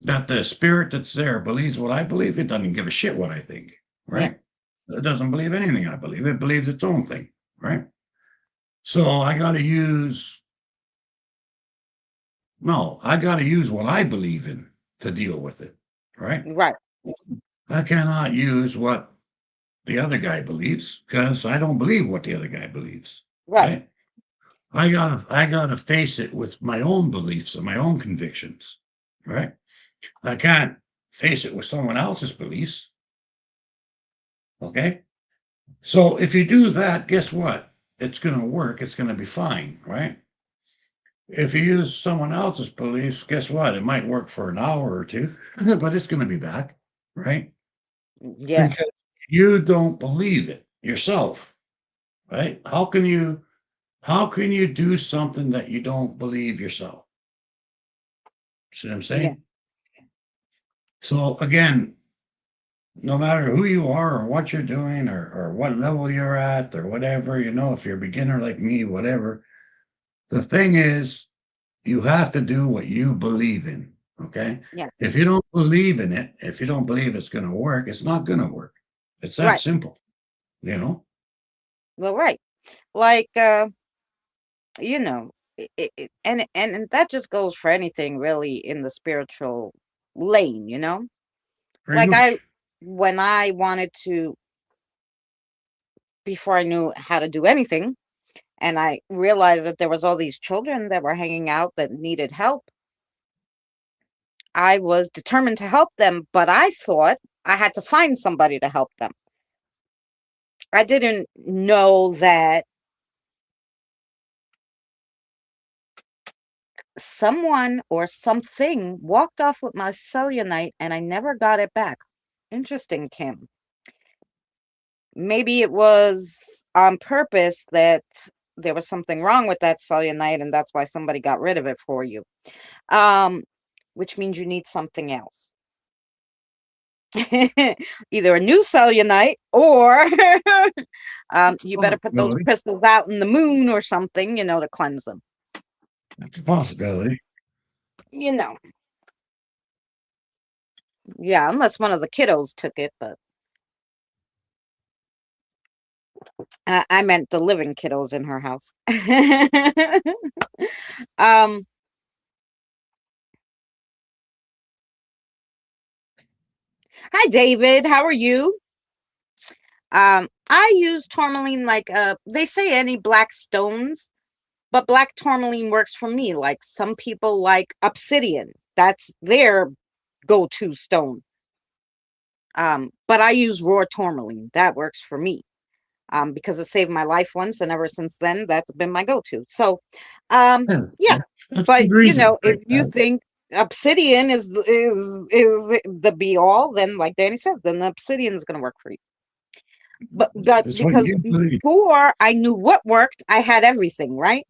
S3: that the spirit that's there believes what I believe? It doesn't give a shit what I think,
S2: yeah,
S3: right? It doesn't believe anything I believe. It believes its own thing, right? So I got to use what I believe in to deal with it, right?
S2: right,
S3: I cannot use what the other guy believes because I don't believe what the other guy believes,
S2: right,
S3: right? I gotta face it with my own beliefs and my own convictions, right? I can't face it with someone else's beliefs. Okay. So if you do that, guess what? It's gonna work, it's gonna be fine, right? If you use someone else's beliefs, guess what? It might work for an hour or two, but it's gonna be back, right?
S2: yeah,
S3: Because you don't believe it yourself, right? How can you do something that you don't believe yourself? See what I'm
S2: yeah,
S3: saying? So again, no matter who you are or what you're doing or what level you're at or whatever, if you're a beginner like me, whatever, the thing is you have to do what you believe in. Okay.
S2: yeah,
S3: If you don't believe in it, if you don't believe it's going to work, it's not going to work. It's that
S2: right.
S3: simple, you know?
S2: Well, right. Like, you know, and that just goes for anything really in the spiritual lane.
S3: Pretty
S2: Like
S3: much.
S2: when I wanted to, before I knew how to do anything, and I realized that there was all these children that were hanging out that needed help, I was determined to help them, but I thought I had to find somebody to help them. I didn't know that someone or something walked off with my cellulite and I never got it back. Interesting, Kim. Maybe it was on purpose that there was something wrong with that cellulite and that's why somebody got rid of it for you. Um, which means you need something else. Either a new cellulite or
S3: That's a
S2: you better put those
S3: possibility.
S2: crystals out in the moon or something, to cleanse them.
S3: That's a possibility.
S2: You know, yeah, unless one of the kiddos took it, but I meant the living kiddos in her house. um, Hi, David. How are you? I use tourmaline like they say any black stones, but black tourmaline works for me. Like some people like obsidian. That's their go-to stone. But I use raw tourmaline. That works for me. Because it saved my life once, and ever since then, that's been my go-to. So,
S3: Yeah,
S2: yeah.
S3: that's
S2: But
S3: good reason.
S2: if you think obsidian is the be all, then like Danny said, then the obsidian is going to work for you. But
S3: It's what
S2: because
S3: you believe.
S2: before I knew what worked, I had everything right,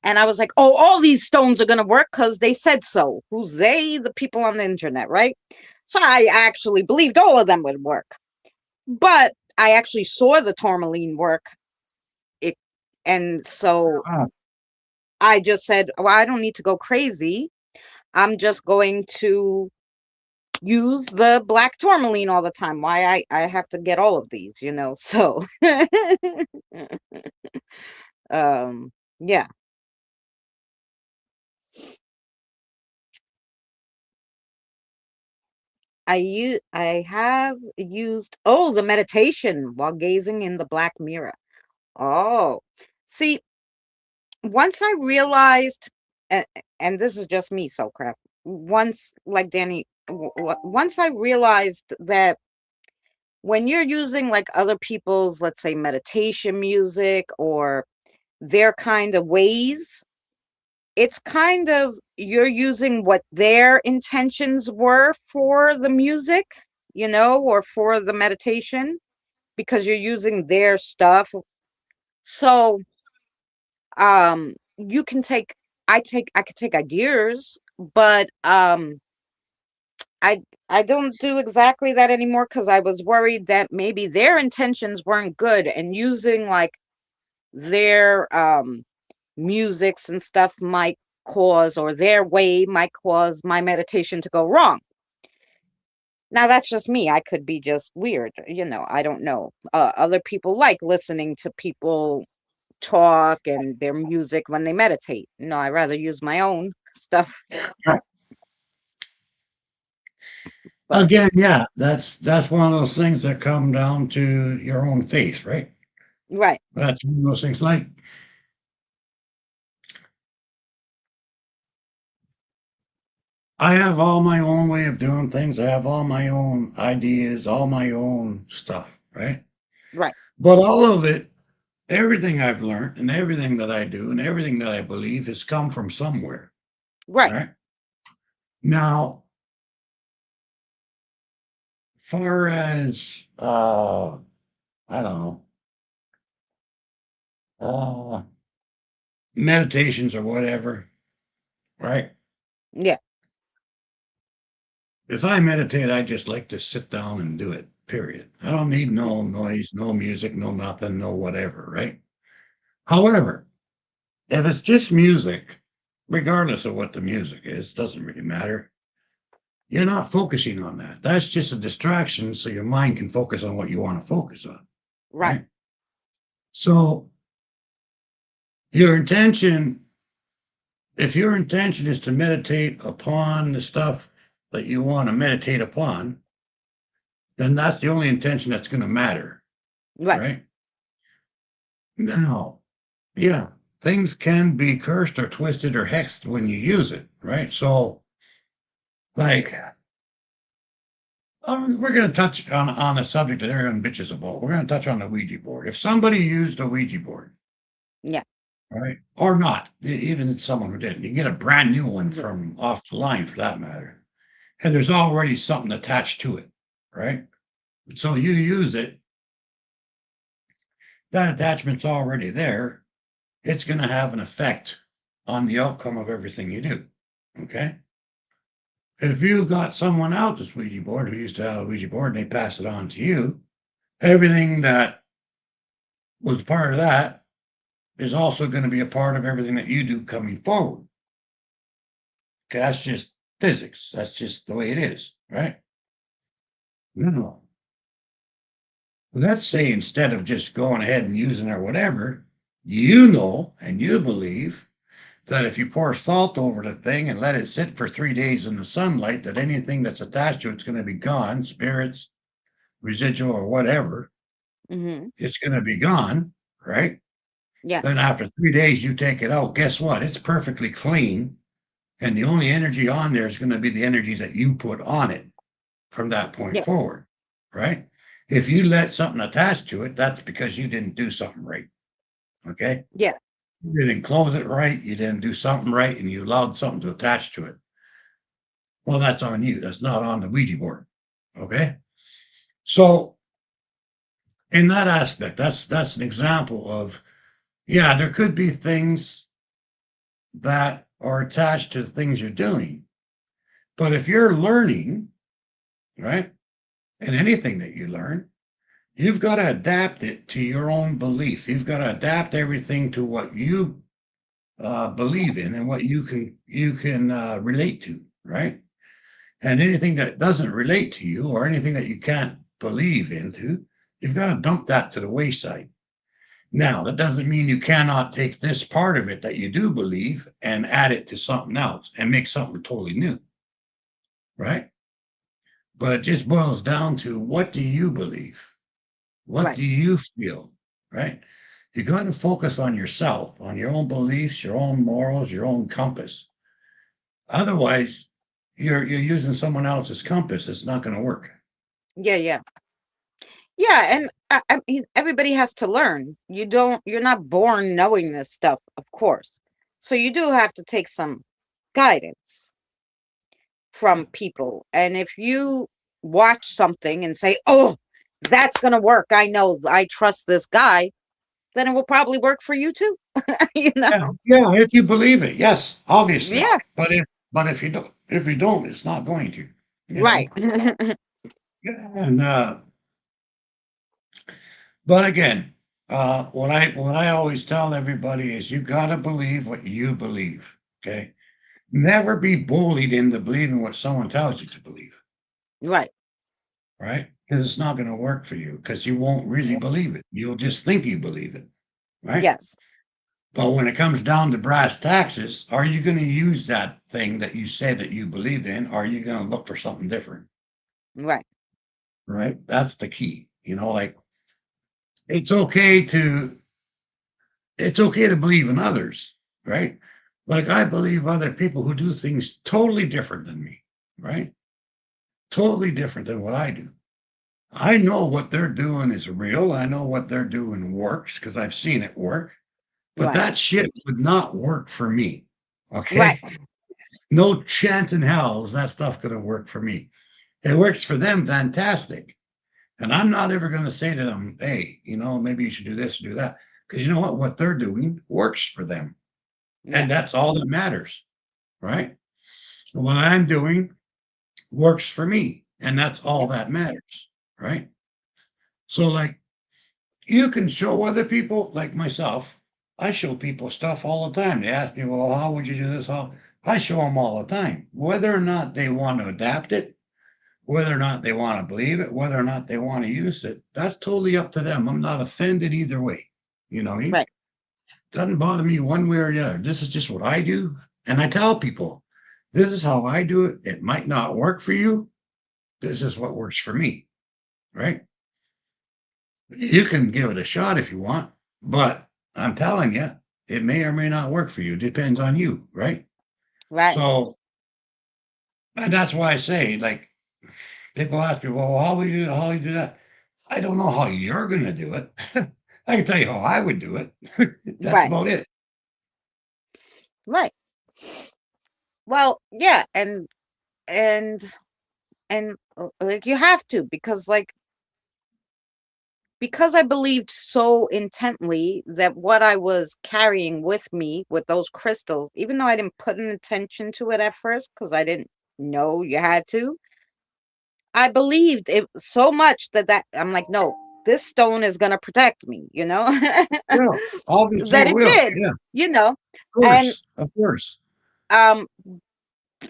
S2: and I was like, oh, all these stones are going to work because they said so. Who's they? The people on the internet, right? So I actually believed all of them would work, but I actually saw the tourmaline work. It and so
S3: Ah,
S2: I just said, well, I don't need to go crazy. I'm just going to use the black tourmaline all the time. Why I have to get all of these, So um yeah. I have used the meditation while gazing in the black mirror. Oh. See, once I realized and, and this is just me, so crap. Once like Danny once I realized that when you're using like other people's, let's say, meditation music or their kind of ways, it's kind of you're using what their intentions were for the music, or for the meditation, because you're using their stuff. So you can take I could take ideas, but I I don't do exactly that anymore because I was worried that maybe their intentions weren't good, and using like their musics and stuff might cause, or their way might cause my meditation to go wrong. Now that's just me. I could be just weird, I don't know. Other people like listening to people talk and their music when they meditate. No, I rather use my own stuff.
S3: right.
S2: But
S3: Again, yeah, that's one of those things that come down to your own faith, right?
S2: right,
S3: That's one of those things. Like I have all my own way of doing things. I have all my own ideas, all my own stuff, right?
S2: right,
S3: But all of it, everything I've learned and everything that I do and everything that I believe has come from somewhere,
S2: right.
S3: right? Now, far as I don't know, uh, meditations or whatever, right?
S2: Yeah,
S3: If I meditate, I just like to sit down and do it. Period. I don't need no noise, no music, no nothing, no whatever, right? However, if it's just music, regardless of what the music is, doesn't really matter. You're not focusing on that. That's just a distraction so your mind can focus on what you want to focus on,
S2: right,
S3: right? So your intention, if your intention is to meditate upon the stuff that you want to meditate upon, then that's the only intention that's going to matter,
S2: right,
S3: right? Now, yeah, things can be cursed or twisted or hexed when you use it, right? So, like, we're going to touch on a subject that everyone bitches about. We're going to touch on the Ouija board. If somebody used a Ouija board,
S2: yeah,
S3: right, or not, even someone who didn't, you get a brand new one
S2: r-
S3: from off the line for that matter, and there's already something attached to it, right? So you use it, that attachment's already there. It's going to have an effect on the outcome of everything you do. Okay. If you got someone else's Ouija board who used to have a Ouija board and they pass it on to you, everything that was part of that is also going to be a part of everything that you do coming forward. Okay, that's just physics. That's just the way it is, right? No. Let's say instead of just going ahead and using it or whatever, you know and you believe that if you pour salt over the thing and let it sit for 3 days in the sunlight, that anything that's attached to it's going to be gone, spirits, residual, or whatever,
S2: Mm-hmm.
S3: it's going to be gone, right?
S2: Yeah.
S3: Then after 3 days, you take it out. Guess what? It's perfectly clean. And the only energy on there is going to be the energy that you put on it from that point
S2: Yeah.
S3: forward, right? If you let something attach to it, that's because you didn't do something right. Okay.
S2: Yeah.
S3: You didn't close it right. You didn't do something right and you allowed something to attach to it. Well, that's on you. That's not on the Ouija board. Okay. So in that aspect, that's an example of, yeah, there could be things that are attached to the things you're doing. But if you're learning, right, and anything that you learn, you've got to adapt it to your own belief. You've got to adapt everything to what you believe in and what you can relate to, right? And anything that doesn't relate to you or anything that you can't believe into, you've got to dump that to the wayside. Now, that doesn't mean you cannot take this part of it that you do believe and add it to something else and make something totally new, right? But it just boils down to, what do you believe? What
S2: Right.
S3: do you feel, right? You got to focus on yourself, on your own beliefs, your own morals, your own compass. Otherwise, you're using someone else's compass. It's not going to work.
S2: Yeah. Yeah. Yeah. And I mean, everybody has to learn. You're not born knowing this stuff, of course. So you do have to take some guidance from people. And if you watch something and say, oh, that's going to work, I know, I trust this guy, then it will probably work for you too. you know?
S3: Yeah, yeah. If you believe it, yes, obviously.
S2: Yeah.
S3: But if you don't, it's not going to. You
S2: Right.
S3: know. Yeah, and but again, what I always tell everybody is, you got to believe what you believe. Okay. Never be bullied into believing what someone tells you to believe,
S2: right.
S3: right? Because it's not going to work for you, because you won't really believe it. You'll just think you believe it, right?
S2: Yes.
S3: But when it comes down to brass taxes, are you going to use that thing that you say that you believe in? Or are you going to look for something different,
S2: Right.
S3: right? That's the key. Like, it's okay to it's okay to believe in others, right? Like, I believe other people who do things totally different than me, right? Totally different than what I do. I know what they're doing is real. I know what they're doing works because I've seen it work, but
S2: Right.
S3: that shit would not work for me.
S2: Right.
S3: Okay. No chance in hell is that stuff going to work for me. It works for them, fantastic. And I'm not ever going to say to them, hey, maybe you should do this, do that. Because you know what? What they're doing works for them.
S2: Yeah.
S3: And that's all that matters, right? What I'm doing works for me. And that's all
S2: Yeah.
S3: that matters, right? So, like, you can show other people, like myself. I show people stuff all the time. They ask me, well, how would you do this? How? I show them all the time. Whether or not they want to adapt it, whether or not they want to believe it, whether or not they want to use it, that's totally up to them. I'm not offended either way. You know what I mean?
S2: Right.
S3: Doesn't bother me one way or the other. This is just what I do. And I tell people, this is how I do it. It might not work for you. This is what works for me. Right? You can give it a shot if you want, but I'm telling you, it may or may not work for you. It depends on you, right?
S2: Right.
S3: So, and that's why I say, like, people ask me, well, how you do that? I don't know how you're going to do it. I can tell you how I would do it. That's
S2: Right.
S3: about it.
S2: Right. Well, yeah, and like you have to, because I believed so intently that what I was carrying with me with those crystals, even though I didn't put an attention to it at first, because I didn't No, you had to. I believed it so much that I'm like, no, this stone is gonna protect me,
S3: Yeah, obviously
S2: that
S3: it
S2: it
S3: will.
S2: did,
S3: Yeah,
S2: you know.
S3: of
S2: And
S3: course, of course.
S2: um,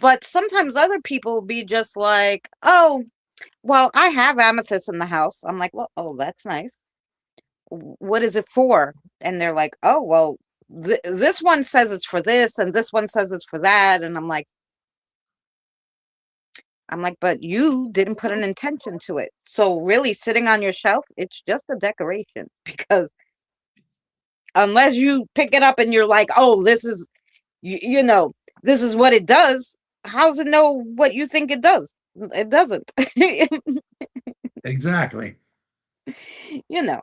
S2: but sometimes other people will be just like, oh, well, I have amethyst in the house. I'm like, well, oh, that's nice. What is it for? And they're like, oh, well, this one says it's for this, and this one says it's for that, and I'm like, but you didn't put an intention to it. So really sitting on your shelf, it's just a decoration because unless you pick it up and you're like, oh, this is, this is what it does. How's it know what you think it does? It doesn't,
S3: Exactly.
S2: you know.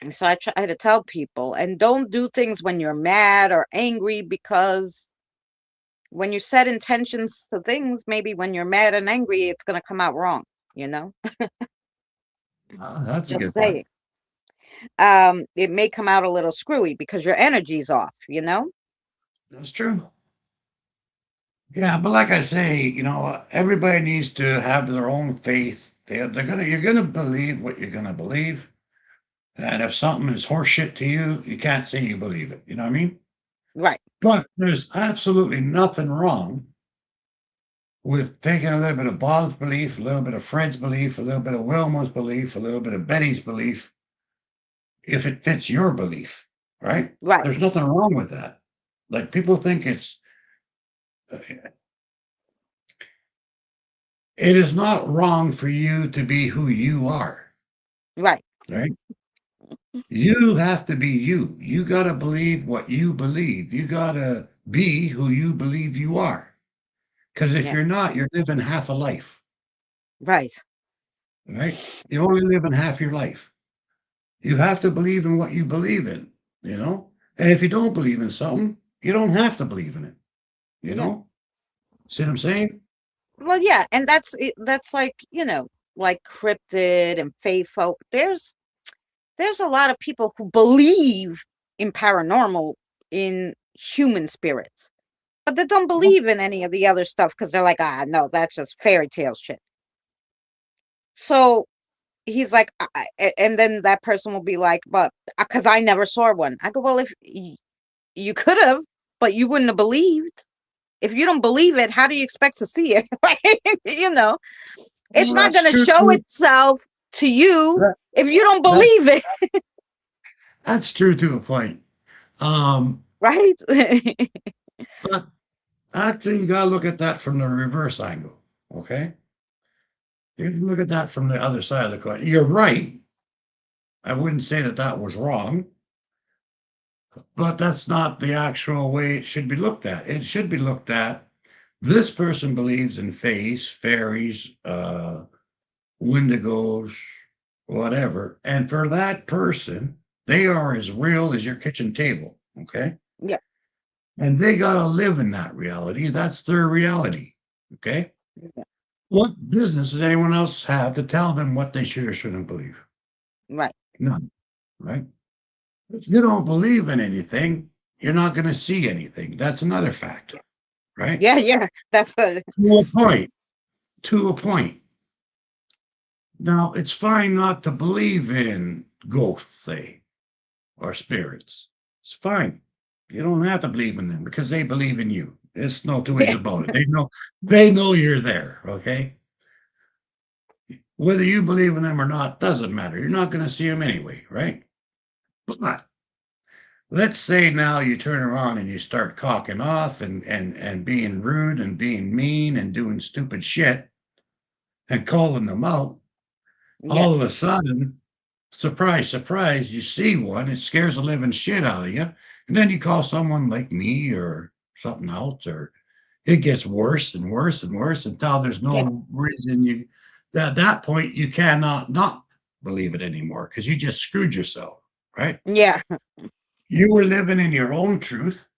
S2: And so I try to tell people, and don't do things when you're mad or angry because when you set intentions to things, maybe when you're mad and angry, it's going to come out wrong, you know?
S3: That's a
S2: Just
S3: good point.
S2: saying. It may come out a little screwy because your energy's off, you know?
S3: That's true. Yeah, but like I say, everybody needs to have their own faith. You're gonna believe what you're gonna believe. And if something is horseshit to you, you can't say you believe it. You know what I mean?
S2: Right,
S3: But there's absolutely nothing wrong with taking a little bit of Bob's belief, a little bit of Fred's belief, a little bit of Wilma's belief, a little bit of Betty's belief, if it fits your belief, right?
S2: right,
S3: There's nothing wrong with that. Like people think it is not wrong for you to be who you are,
S2: right.
S3: right? You have to be you. You got to believe what you believe. You got to be who you believe you are. Because if
S2: Yeah,
S3: you're not, you're living half a life,
S2: right.
S3: right? You only live in half your life. You have to believe in what you believe in, you know? And if you don't believe in something, you don't have to believe in it, you
S2: Yeah.
S3: know? See what I'm saying?
S2: Well, yeah, and that's like, like cryptid and faith folk. There's a lot of people who believe in paranormal, in human spirits, but they don't
S3: Well,
S2: believe in any of the other stuff because they're like, ah, no, that's just fairy tale shit. So he's like, and then that person will be like, but because I never saw one. I go, well, if you could have, but you wouldn't have believed. If you don't believe it, how do you expect to see it? you know, it's not
S3: that's
S2: going to
S3: true
S2: show
S3: too.
S2: itself to you
S3: That,
S2: if you don't
S3: that's
S2: believe it,
S3: that's true to a point. Um,
S2: right?
S3: but actually, you gotta look at that from the reverse angle. Okay, you can look at that from the other side of the coin. You're right. I wouldn't say that that was wrong, but that's not the actual way it should be looked at. It should be looked at. This person believes in fays, fairies, wendigos, whatever. And for that person, they are as real as your kitchen table. Okay.
S2: Yeah,
S3: And they got to live in that reality. That's their reality. Okay.
S2: yeah,
S3: What business does anyone else have to tell them what they should or shouldn't believe?
S2: right.
S3: None. Right. If you don't believe in anything, you're not going to see anything. That's another fact. Right.
S2: Yeah, yeah. That's what.
S3: To a point. To a point. Now, it's fine not to believe in ghosts, say, or spirits. It's fine. You don't have to believe in them because they believe in you. There's no two ways
S2: Yeah,
S3: about it. They know you're there, okay? Whether you believe in them or not doesn't matter. You're not going to see them anyway, right? But let's say now you turn around and you start cocking off and being rude and being mean and doing stupid shit and calling them out. All of a
S2: yes.
S3: sudden, surprise, surprise, you see one, it scares the living shit out of you. And then you call someone like me or something else, or it gets worse and worse and worse until there's
S2: Yeah,
S3: no reason at that point you cannot not believe it anymore because you just screwed yourself, right?
S2: yeah,
S3: You were living in your own truth,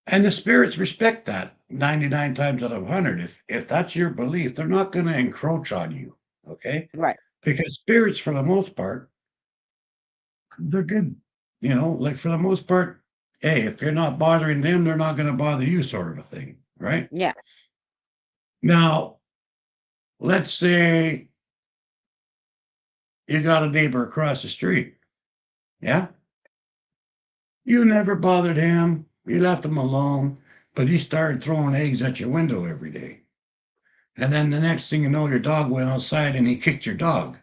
S3: and the spirits respect that 99 times out of 100. If that's your belief, they're not going to encroach on you, okay?
S2: right.
S3: Because spirits, for the most part, they're good. Like for the most part, hey, if you're not bothering them, they're not going to bother you, sort of a thing. right?
S2: Yeah.
S3: Now, let's say you got a neighbor across the street. Yeah. You never bothered him. You left him alone, but he started throwing eggs at your window every day. And then the next thing you know, your dog went outside and he kicked your dog.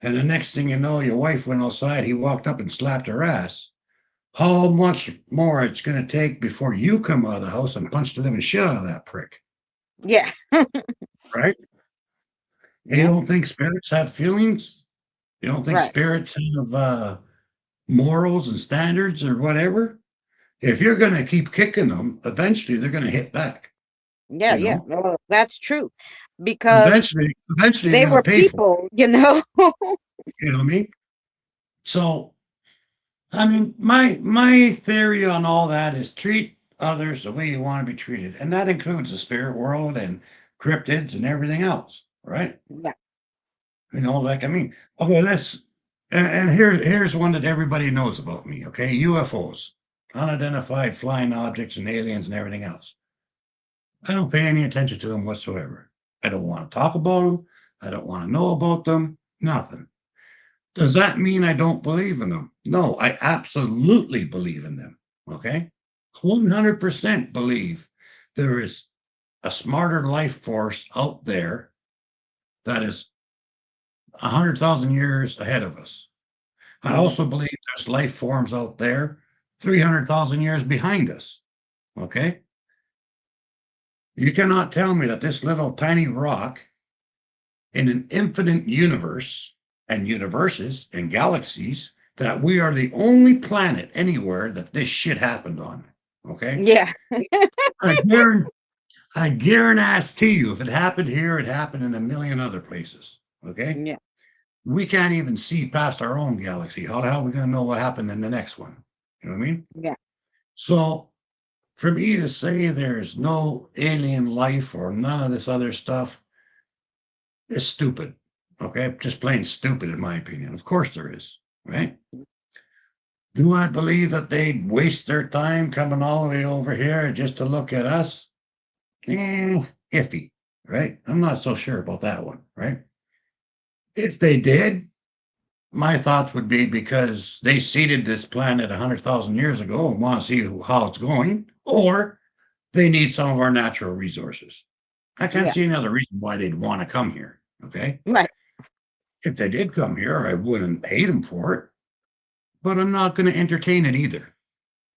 S3: And the next thing you know, your wife went outside, he walked up and slapped her ass. How much more it's going to take before you come out of the house and punch the living shit out of that prick,
S2: Yeah.
S3: right? And you
S2: Yeah.
S3: don't think spirits have feelings? You don't think
S2: Right.
S3: spirits have morals and standards or whatever? If you're going to keep kicking them, eventually they're going to hit back.
S2: Yeah.
S3: You
S2: Yeah.
S3: know,
S2: Well, that's true because
S3: eventually you're
S2: they
S3: going to
S2: were
S3: pay for it.
S2: people, you know?
S3: You know what I mean? So, I mean, my theory on all that is treat others the way you want to be treated, and that includes the spirit world and cryptids and everything else, right?
S2: Yeah.
S3: You know, like I mean, okay, let's and here's one that everybody knows about me. Okay, UFOs, unidentified flying objects and aliens and everything else. I don't pay any attention to them whatsoever. I don't want to talk about them. I don't want to know about them. Nothing. Does that mean I don't believe in them? No, I absolutely believe in them. Okay. 100% believe there is a smarter life force out there that is 100,000 years ahead of us. I
S2: Hmm.
S3: also believe there's life forms out there 300,000 years behind us. Okay. You cannot tell me that this little tiny rock in an infinite universe and universes and galaxies that we are the only planet anywhere that this shit happened on. Okay.
S2: Yeah.
S3: I guarantee, I guarantee you, if it happened here, it happened in a million other places. Okay.
S2: Yeah.
S3: We can't even see past our own galaxy. How the hell are we going to know what happened in the next one? You know what I mean?
S2: Yeah.
S3: So for me to say there's no alien life or none of this other stuff is stupid. Okay. Just plain stupid, in my opinion. Of course there is. Right. Do I believe that they'd waste their time coming all the way over here just to look at us? Iffy, right? I'm not so sure about that one, right? If they did, my thoughts would be because they seeded this planet 100,000 years ago and want to see how it's going, or they need some of our natural resources. I can't
S2: Yeah.
S3: see any other reason why they'd want to come here, okay?
S2: Right.
S3: If they did come here, I wouldn't hate them for it, but I'm not going to entertain it either.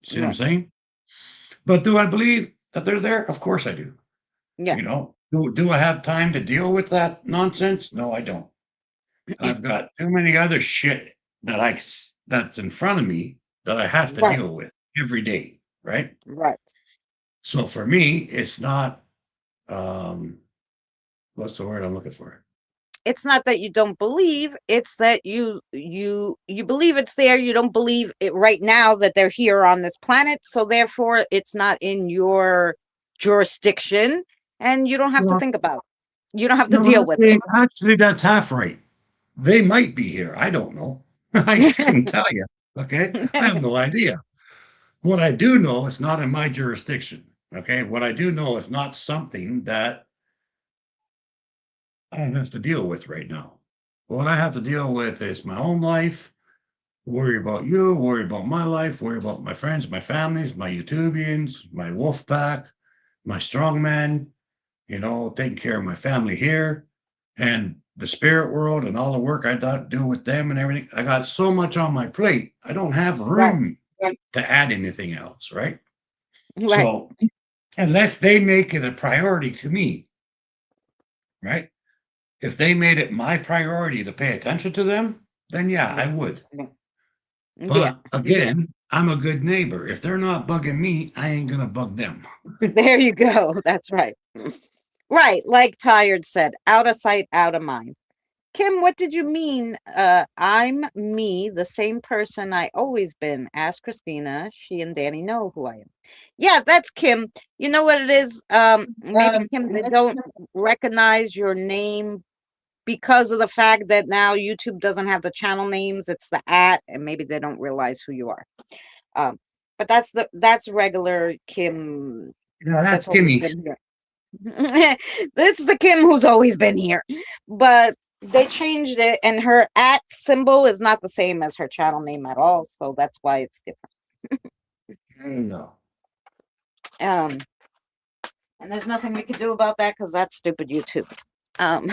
S3: See what I'm
S2: Right.
S3: saying? But do I believe that they're there? Of course I do.
S2: Yeah.
S3: You know, do I have time to deal with that nonsense? No, I don't. I've got too many other shit that's in front of me that I have to
S2: Right.
S3: deal with every day, right?
S2: Right.
S3: So for me, it's not um what's the word I'm looking for?
S2: It's not that you don't believe, it's that you believe it's there, you don't believe it right now that they're here on this planet, so therefore it's not in your jurisdiction and you don't have to
S3: Well,
S2: think about it. You don't have to
S3: no,
S2: deal with
S3: actually that's half right. They might be here. I don't know. I couldn't tell you. Okay. I have
S2: it.
S3: no idea. What I do know is not in my jurisdiction. Okay. What I do know is not something that I have to deal with right now. What I have to deal with is my own life, worry about you, worry about my life, worry about my friends, my families, my Utopians, my wolf pack, my strongman, you know, taking care of my family here and the spirit world and all the work I do with them and everything. I got so much on my plate. I don't have
S2: Right.
S3: room to add anything else, right?
S2: Right.
S3: So unless they make it a priority to me, right? If they made it my priority to pay attention to them, then yeah, I would.
S2: Yeah.
S3: But again, I'm a good neighbor. If they're not bugging me, I ain't gonna bug them.
S2: There you go. That's right. Right, like Tired said, out of sight, out of mind. Kim, what did you mean? I'm me, the same person I always been. Ask Christina. She and Danny know who I am. Yeah, that's Kim. You know what it is? Maybe Kim, they don't recognize your name because of the fact that now YouTube doesn't have the channel names. It's the @ and maybe they don't realize who you are. Um, but that's regular Kim
S3: Yeah, that's
S2: that's always
S3: Kimmy.
S2: been here. It's the Kim who's always been here. But they changed it, and her at symbol is not the same as her channel name at all. So that's why it's different.
S3: No.
S2: Um, and there's nothing we can do about that because that's stupid YouTube. Um,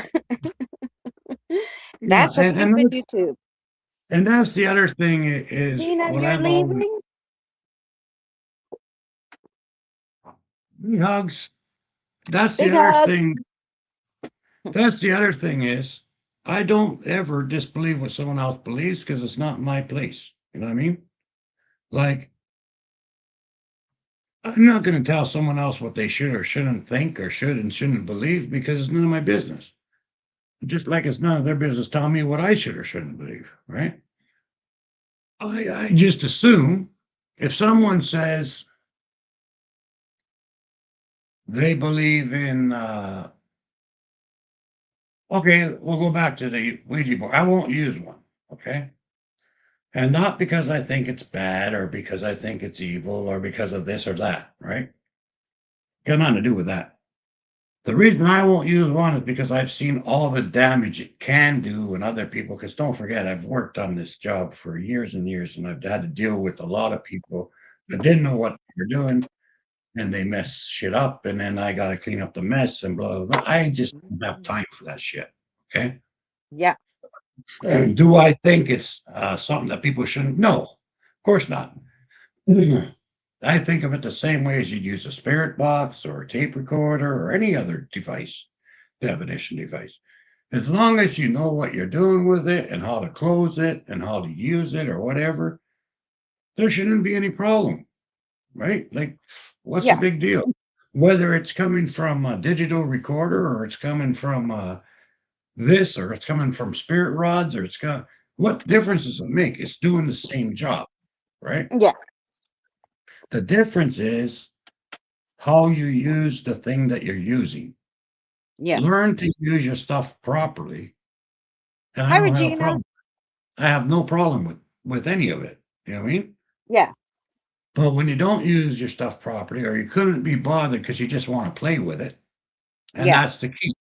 S3: Yeah,
S2: that's a stupid YouTube.
S3: and that's the other thing is
S2: Tina,
S3: what
S2: you're
S3: I've always
S2: leaving?
S3: hugs. That's the
S2: Big
S3: other
S2: hug.
S3: thing. That's the other thing is I don't ever disbelieve what someone else believes because it's not my place. You know what I mean? Like I'm not going to tell someone else what they should or shouldn't think or should and shouldn't believe because it's none of my business. Just like it's none of their business telling me what I should or shouldn't believe, right? I just assume if someone says they believe in, okay, we'll go back to the Ouija board. I won't use one, okay? And not because I think it's bad or because I think it's evil or because of this or that, right? Got nothing to do with that. The reason I won't use one is because I've seen all the damage it can do in other people. Because don't forget, I've worked on this job for years and years, and I've had to deal with a lot of people that didn't know what they were doing, and they mess shit up, and then I got to clean up the mess and blah, blah, blah. I just don't have time for that shit. Okay.
S2: Yeah.
S3: And do I think it's something that people shouldn't? No, of course not. I think of it the same way as you'd use a spirit box or a tape recorder or any other device, definition device. As long as you know what you're doing with it and how to close it and how to use it or whatever, there shouldn't be any problem, right? Like, what's the
S2: Yeah.
S3: big deal? Whether it's coming from a digital recorder or it's coming from this or it's coming from spirit rods or it's got what difference does it make? It's doing the same job, right?
S2: Yeah.
S3: The difference is how you use the thing that you're using.
S2: Yeah.
S3: Learn to use your stuff properly, and I
S2: Hi,
S3: don't have a
S2: Regina.
S3: problem. I have no problem with any of it. You know what I mean?
S2: Yeah.
S3: But when you don't use your stuff properly, or you couldn't be bothered because you just want to play with it, and
S2: Yeah.
S3: that's the key,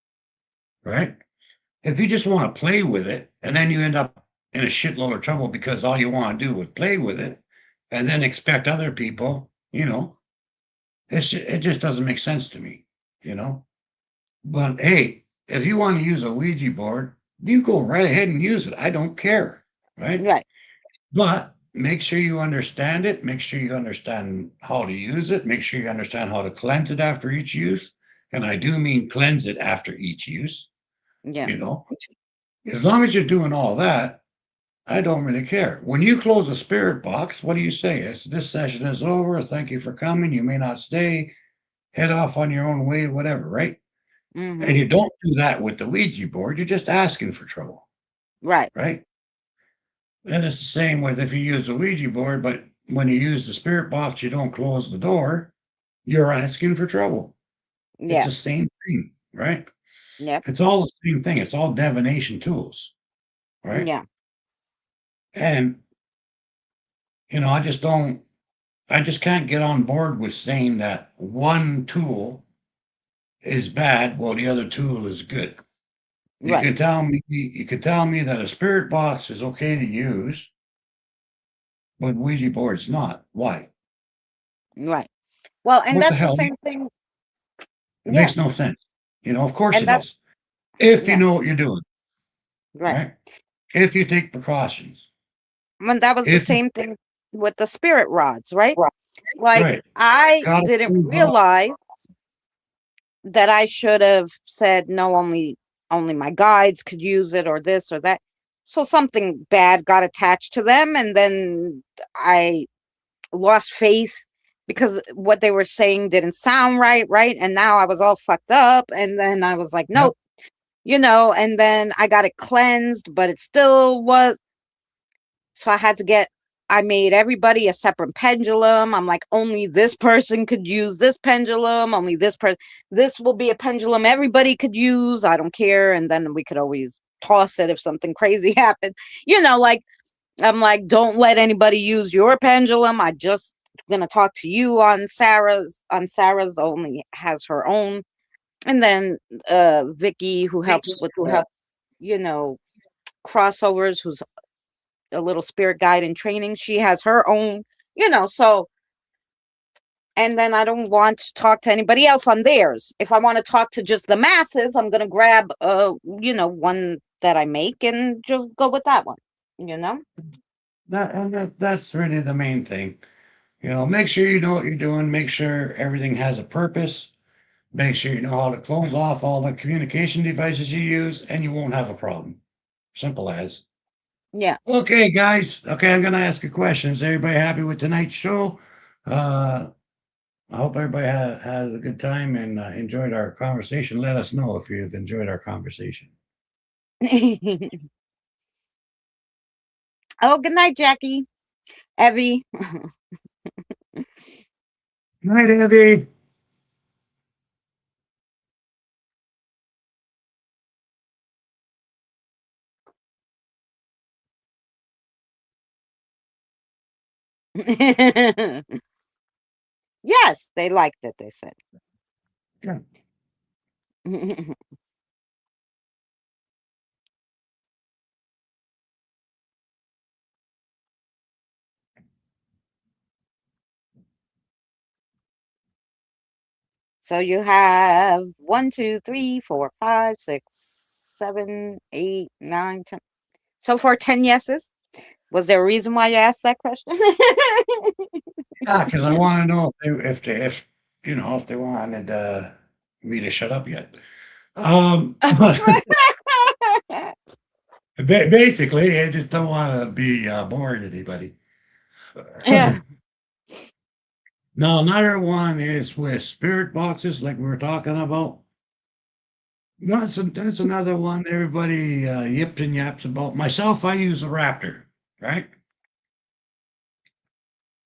S3: right? If you just want to play with it, and then you end up in a shitload of trouble because all you want to do is play with it, and then expect other people, it just doesn't make sense to me, you know. But hey, if you want to use a Ouija board, you go right ahead and use it. I don't care, right?
S2: Right.
S3: But make sure you understand it. Make sure you understand how to use it. Make sure you understand how to cleanse it after each use. And I do mean cleanse it after each use,
S2: Yeah.
S3: you know. As long as you're doing all that, I don't really care. When you close a spirit box, what do you say? It's, this session is over. Thank you for coming. You may not stay. Head off on your own way, whatever, right?
S2: Mm-hmm.
S3: And you don't do that with the Ouija board. You're just asking for trouble,
S2: Right.
S3: right? And it's the same with if you use a Ouija board, but when you use the spirit box, you don't close the door, you're asking for trouble. It's
S2: Yeah.
S3: the same thing, right?
S2: Yep.
S3: It's all the same thing. It's all divination tools, right?
S2: Yeah.
S3: And, I just can't get on board with saying that one tool is bad while the other tool is good.
S2: Right.
S3: You could tell me that a spirit box is okay to use, but Ouija board's not. Why?
S2: Right. Well, and
S3: What the
S2: that's the
S3: hell?
S2: same thing.
S3: It
S2: Yeah.
S3: makes no sense. Of course
S2: And
S3: it
S2: that's
S3: does. If you
S2: yeah.
S3: know what you're doing,
S2: Right.
S3: right? If you take precautions.
S2: When that was the
S3: If you
S2: same thing with the spirit rods, right?
S3: Right.
S2: Like
S3: Right.
S2: I
S3: Gotta
S2: didn't
S3: prove
S2: realize that I should have said no, only my guides could use it or this or that. So something bad got attached to them, and then I lost faith because what they were saying didn't sound right, and now I was all fucked up, and then I was like,
S3: Yep.
S2: nope, and then I got it cleansed, but it still was. So I made everybody a separate pendulum. I'm like, only this person could use this pendulum. Only this will be a pendulum everybody could use. I don't care. And then we could always toss it if something crazy happened. Like, I'm like, don't let anybody use your pendulum. I just gonna talk to you on Sarah's only has her own, and then Vicky, who helps with the, you know, crossovers, who's a little spirit guide in training, she has her own, so. And then I don't want to talk to anybody else on theirs. If I want to talk to just the masses, I'm gonna grab one that I make and just go with that one. You know?
S3: That's really the main thing. Make sure you know what you're doing. Make sure everything has a purpose. Make sure you know how to close off all the communication devices you use, and you won't have a problem. Simple as.
S2: Yeah.
S3: Okay, guys. Okay, I'm going to ask a question. Is everybody happy with tonight's show? I hope everybody had a good time and enjoyed our conversation. Let us know if you've enjoyed our conversation.
S2: Oh, good night, Jackie. Evie.
S3: Night, Evie.
S2: Yes, they liked it, they said.
S3: Yeah.
S2: So you have 1, 2, 3, 4, 5, 6, 7, 8, 9, 10. So for 10 yeses. Was there a reason why you asked that question?
S3: Yeah, because I want to know if they wanted me to shut up yet. But basically, I just don't want to be boring anybody.
S2: Yeah.
S3: Now, another one is with spirit boxes, like we were talking about. That's another one everybody yips and yaps about. Myself, I use the Raptor, right?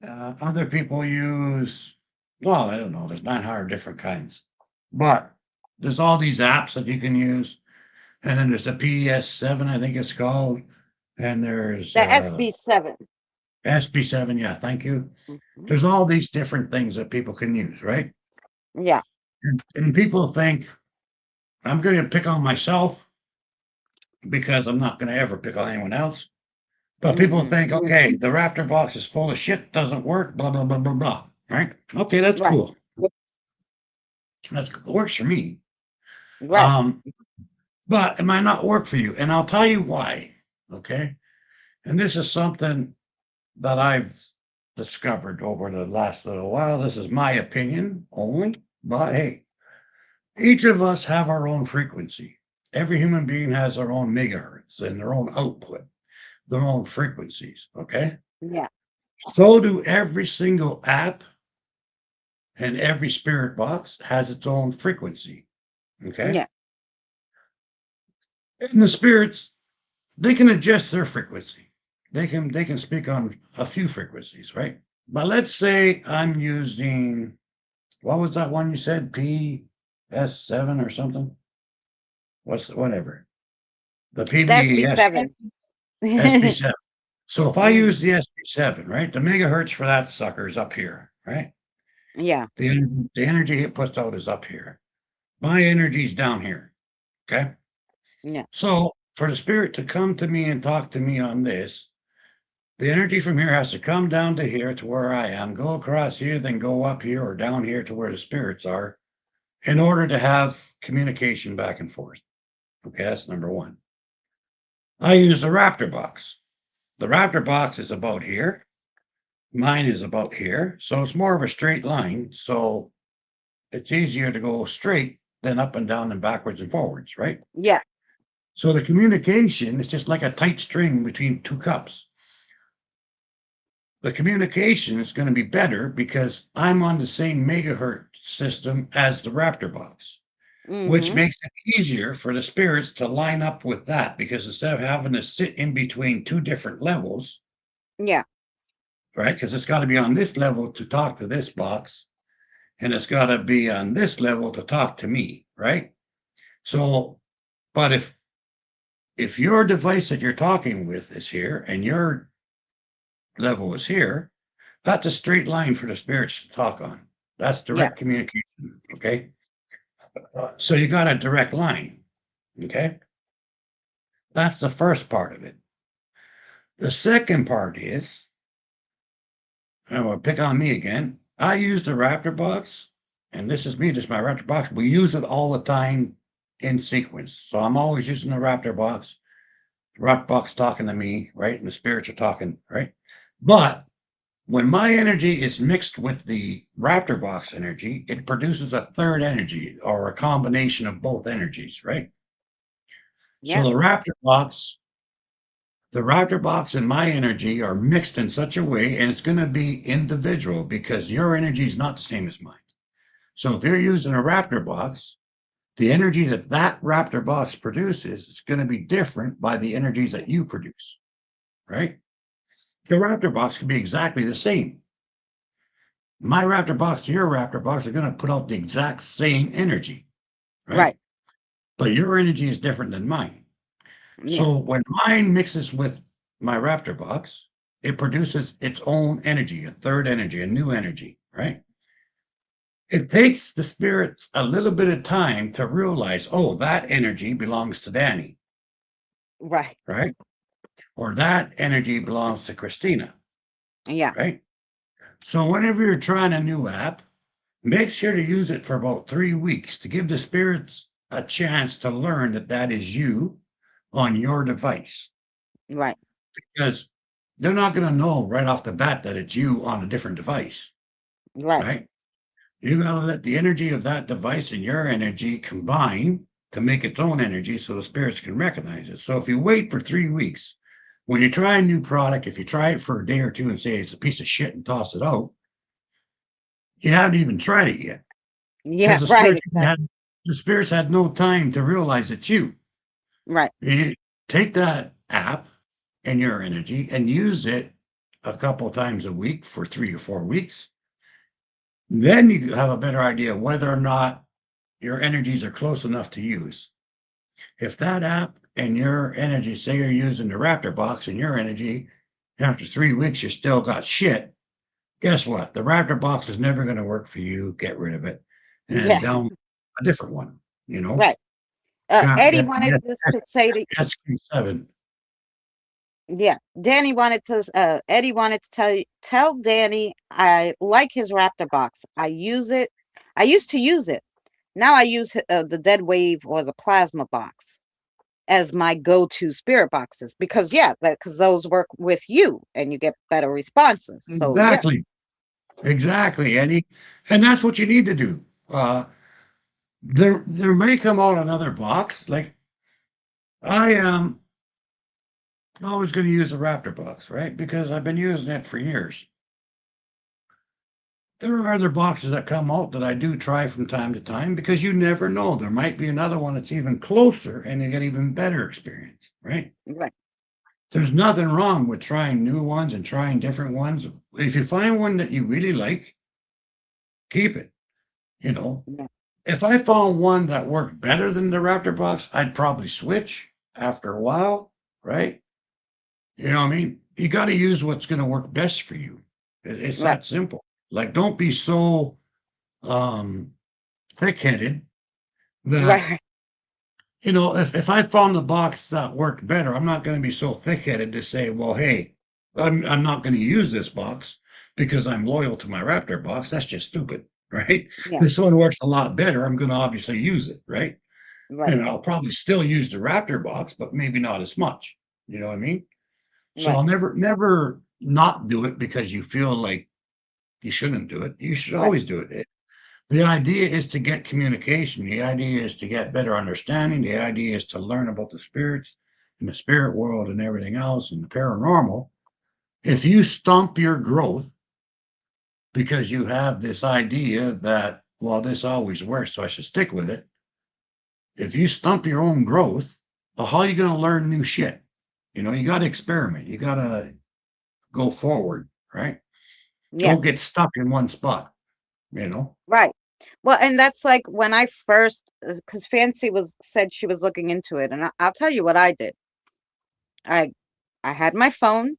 S3: Other people use, well, I don't know, there's 900 different kinds. But there's all these apps that you can use. And then there's the PS7, I think it's called. And there's
S2: The SB7.
S3: SB7, yeah, thank you.
S2: Mhm.
S3: There's all these different things that people can use, right?
S2: Yeah.
S3: And people think I'm going to pick on myself because I'm not going to ever pick on anyone else. But people
S2: Mm-mm.
S3: think, okay, the Raptor box is full of shit, doesn't work, blah, blah, blah, blah, blah. Right? Okay, that's
S2: Right.
S3: cool. It works for me.
S2: Right.
S3: But it might not work for you. And I'll tell you why. Okay. And this is something that I've discovered over the last little while. This is my opinion only. But hey, each of us have our own frequency. Every human being has their own megahertz and their own output, their own frequencies. Okay.
S2: Yeah.
S3: So do every single app and every spirit box has its own frequency. Okay.
S2: Yeah.
S3: And the spirits, they can adjust their frequency. They can speak on a few frequencies, right? But let's say I'm using, what was that one you said? PS7 or something? Whatever. The
S2: The
S3: PBS
S2: SB7.
S3: SB7. So if I use
S2: Mhm.
S3: the SB7, right, the megahertz for that sucker is up here, right?
S2: Yeah.
S3: The energy it puts out is up here. My energy is down here. Okay.
S2: Yeah.
S3: So for the spirit to come to me and talk to me on this, the energy from here has to come down to here to where I am, go across here, then go up here or down here to where the spirits are in order to have communication back and forth. Okay, that's number one. I use the Raptor box. The Raptor box is about here. Mine is about here. So it's more of a straight line. So it's easier to go straight than up and down and backwards and forwards, right?
S2: Yeah.
S3: So the communication is just like a tight string between two cups. The communication is going to be better because I'm on the same megahertz system as the Raptor box, which
S2: Mm-hmm.
S3: makes it easier for the spirits to line up with that because instead of having to sit in between two different levels,
S2: Yeah.
S3: right? Because it's got to be on this level to talk to this box, and it's got to be on this level to talk to me, right? So, but if your device that you're talking with is here and your level is here, That's a straight line for the spirits to talk on. That's
S2: Yeah.
S3: direct communication. Okay. So you got a direct line. Okay. That's the first part of it. The second part is, and we'll pick on me again. I use the Raptor box, and this is me, this is my Raptor box. We use it all the time in sequence. So I'm always using the Raptor box, the Raptor box talking to me, right? And the spirits are talking, right? But when my energy is mixed with the Raptor box energy, it produces a third energy or a combination of both energies, right? So
S2: Yeah.
S3: the Raptor box and my energy are mixed in such a way, and it's going to be individual because your energy is not the same as mine. So if you're using a Raptor box, the energy that that Raptor box produces is going to be different by the energies that you produce, right? The Raptor box can be exactly the same. My Raptor box, your Raptor box are going to put out the exact same energy, right?
S2: Right.
S3: But your energy is different than mine.
S2: Yeah.
S3: So when mine mixes with my Raptor box, it produces its own energy, a third energy, a new energy, right? It takes the spirit a little bit of time to realize, oh, that energy belongs to Danny,
S2: Right.
S3: right? Or that energy belongs to Christina,
S2: Yeah.
S3: right? So whenever you're trying a new app, make sure to use it for about 3 weeks to give the spirits a chance to learn that that is you on your device
S2: Right.
S3: because they're not going to know right off the bat that it's you on a different device,
S2: Right.
S3: right? You got to let the energy of that device and your energy combine to make its own energy so the spirits can recognize it. So if you wait for 3 weeks, when you try a new product, if you try it for a day or two and say it's a piece of shit and toss it out, you haven't even tried it yet
S2: Yeah.
S3: because
S2: Right. Exactly.
S3: the spirits had no time to realize it's you.
S2: Right.
S3: You take that app and your energy and use it a couple times a week for 3 or 4 weeks. Then you have a better idea whether or not your energies are close enough to use. If that app and your energy, say you're using the Raptor box and your energy, after 3 weeks, you still got shit, guess what? The Raptor box is never going to work for you. Get rid of it and
S2: Yeah.
S3: down a different one, you know?
S2: Right. Eddie
S3: Get
S2: wanted just to say to
S3: SQ7.
S2: yeah, Danny wanted to Eddie wanted to tell Danny I like his Raptor box. I use it. I used to use it. Now I use the Dead Wave or the Plasma box as my go-to spirit boxes because yeah, because those work with you and you get better responses. So yeah,
S3: Exactly. Exactly, Eddie. And that's what you need to do. There may come out another box. Like I am always going to use a Raptor box, right? Because I've been using it for years. There are other boxes that come out that I do try from time to time because you never know. There might be another one that's even closer and you get even better experience, right?
S2: right,
S3: There's nothing wrong with trying new ones and trying different ones. If you find one that you really like, keep it. You know,
S2: yeah,
S3: if I found one that worked better than the Raptor box, I'd probably switch after a while, right? You know what I mean? You got to use what's going to work best for you. It's
S2: right,
S3: that simple. Like, don't be so um, thick-headed that
S2: right,
S3: if I found the box that worked better, I'm not going to be so thick-headed to say, well, hey, I'm not going to use this box because I'm loyal to my Raptor box. That's just stupid, right?
S2: yeah,
S3: This one works a lot better. I'm going to obviously use it, right?
S2: right,
S3: And I'll probably still use the Raptor box, but maybe not as much. You know what I mean? So
S2: right,
S3: I'll never not do it because you feel like you shouldn't do it. You should
S2: right,
S3: always do it. The idea is to get communication. The idea is to get better understanding. The idea is to learn about the spirits and the spirit world and everything else and the paranormal. If you stump your growth because you have this idea that, well, this always works, so I should stick with it. If you stump your own growth, well, how are you going to learn new shit? You got to experiment. You got to go forward, right?
S2: yeah,
S3: Don't get stuck in one spot, you know?
S2: right. Well, and that's like when I first, because Fancy was said she was looking into it, and I'll tell you what I did. I I had my phone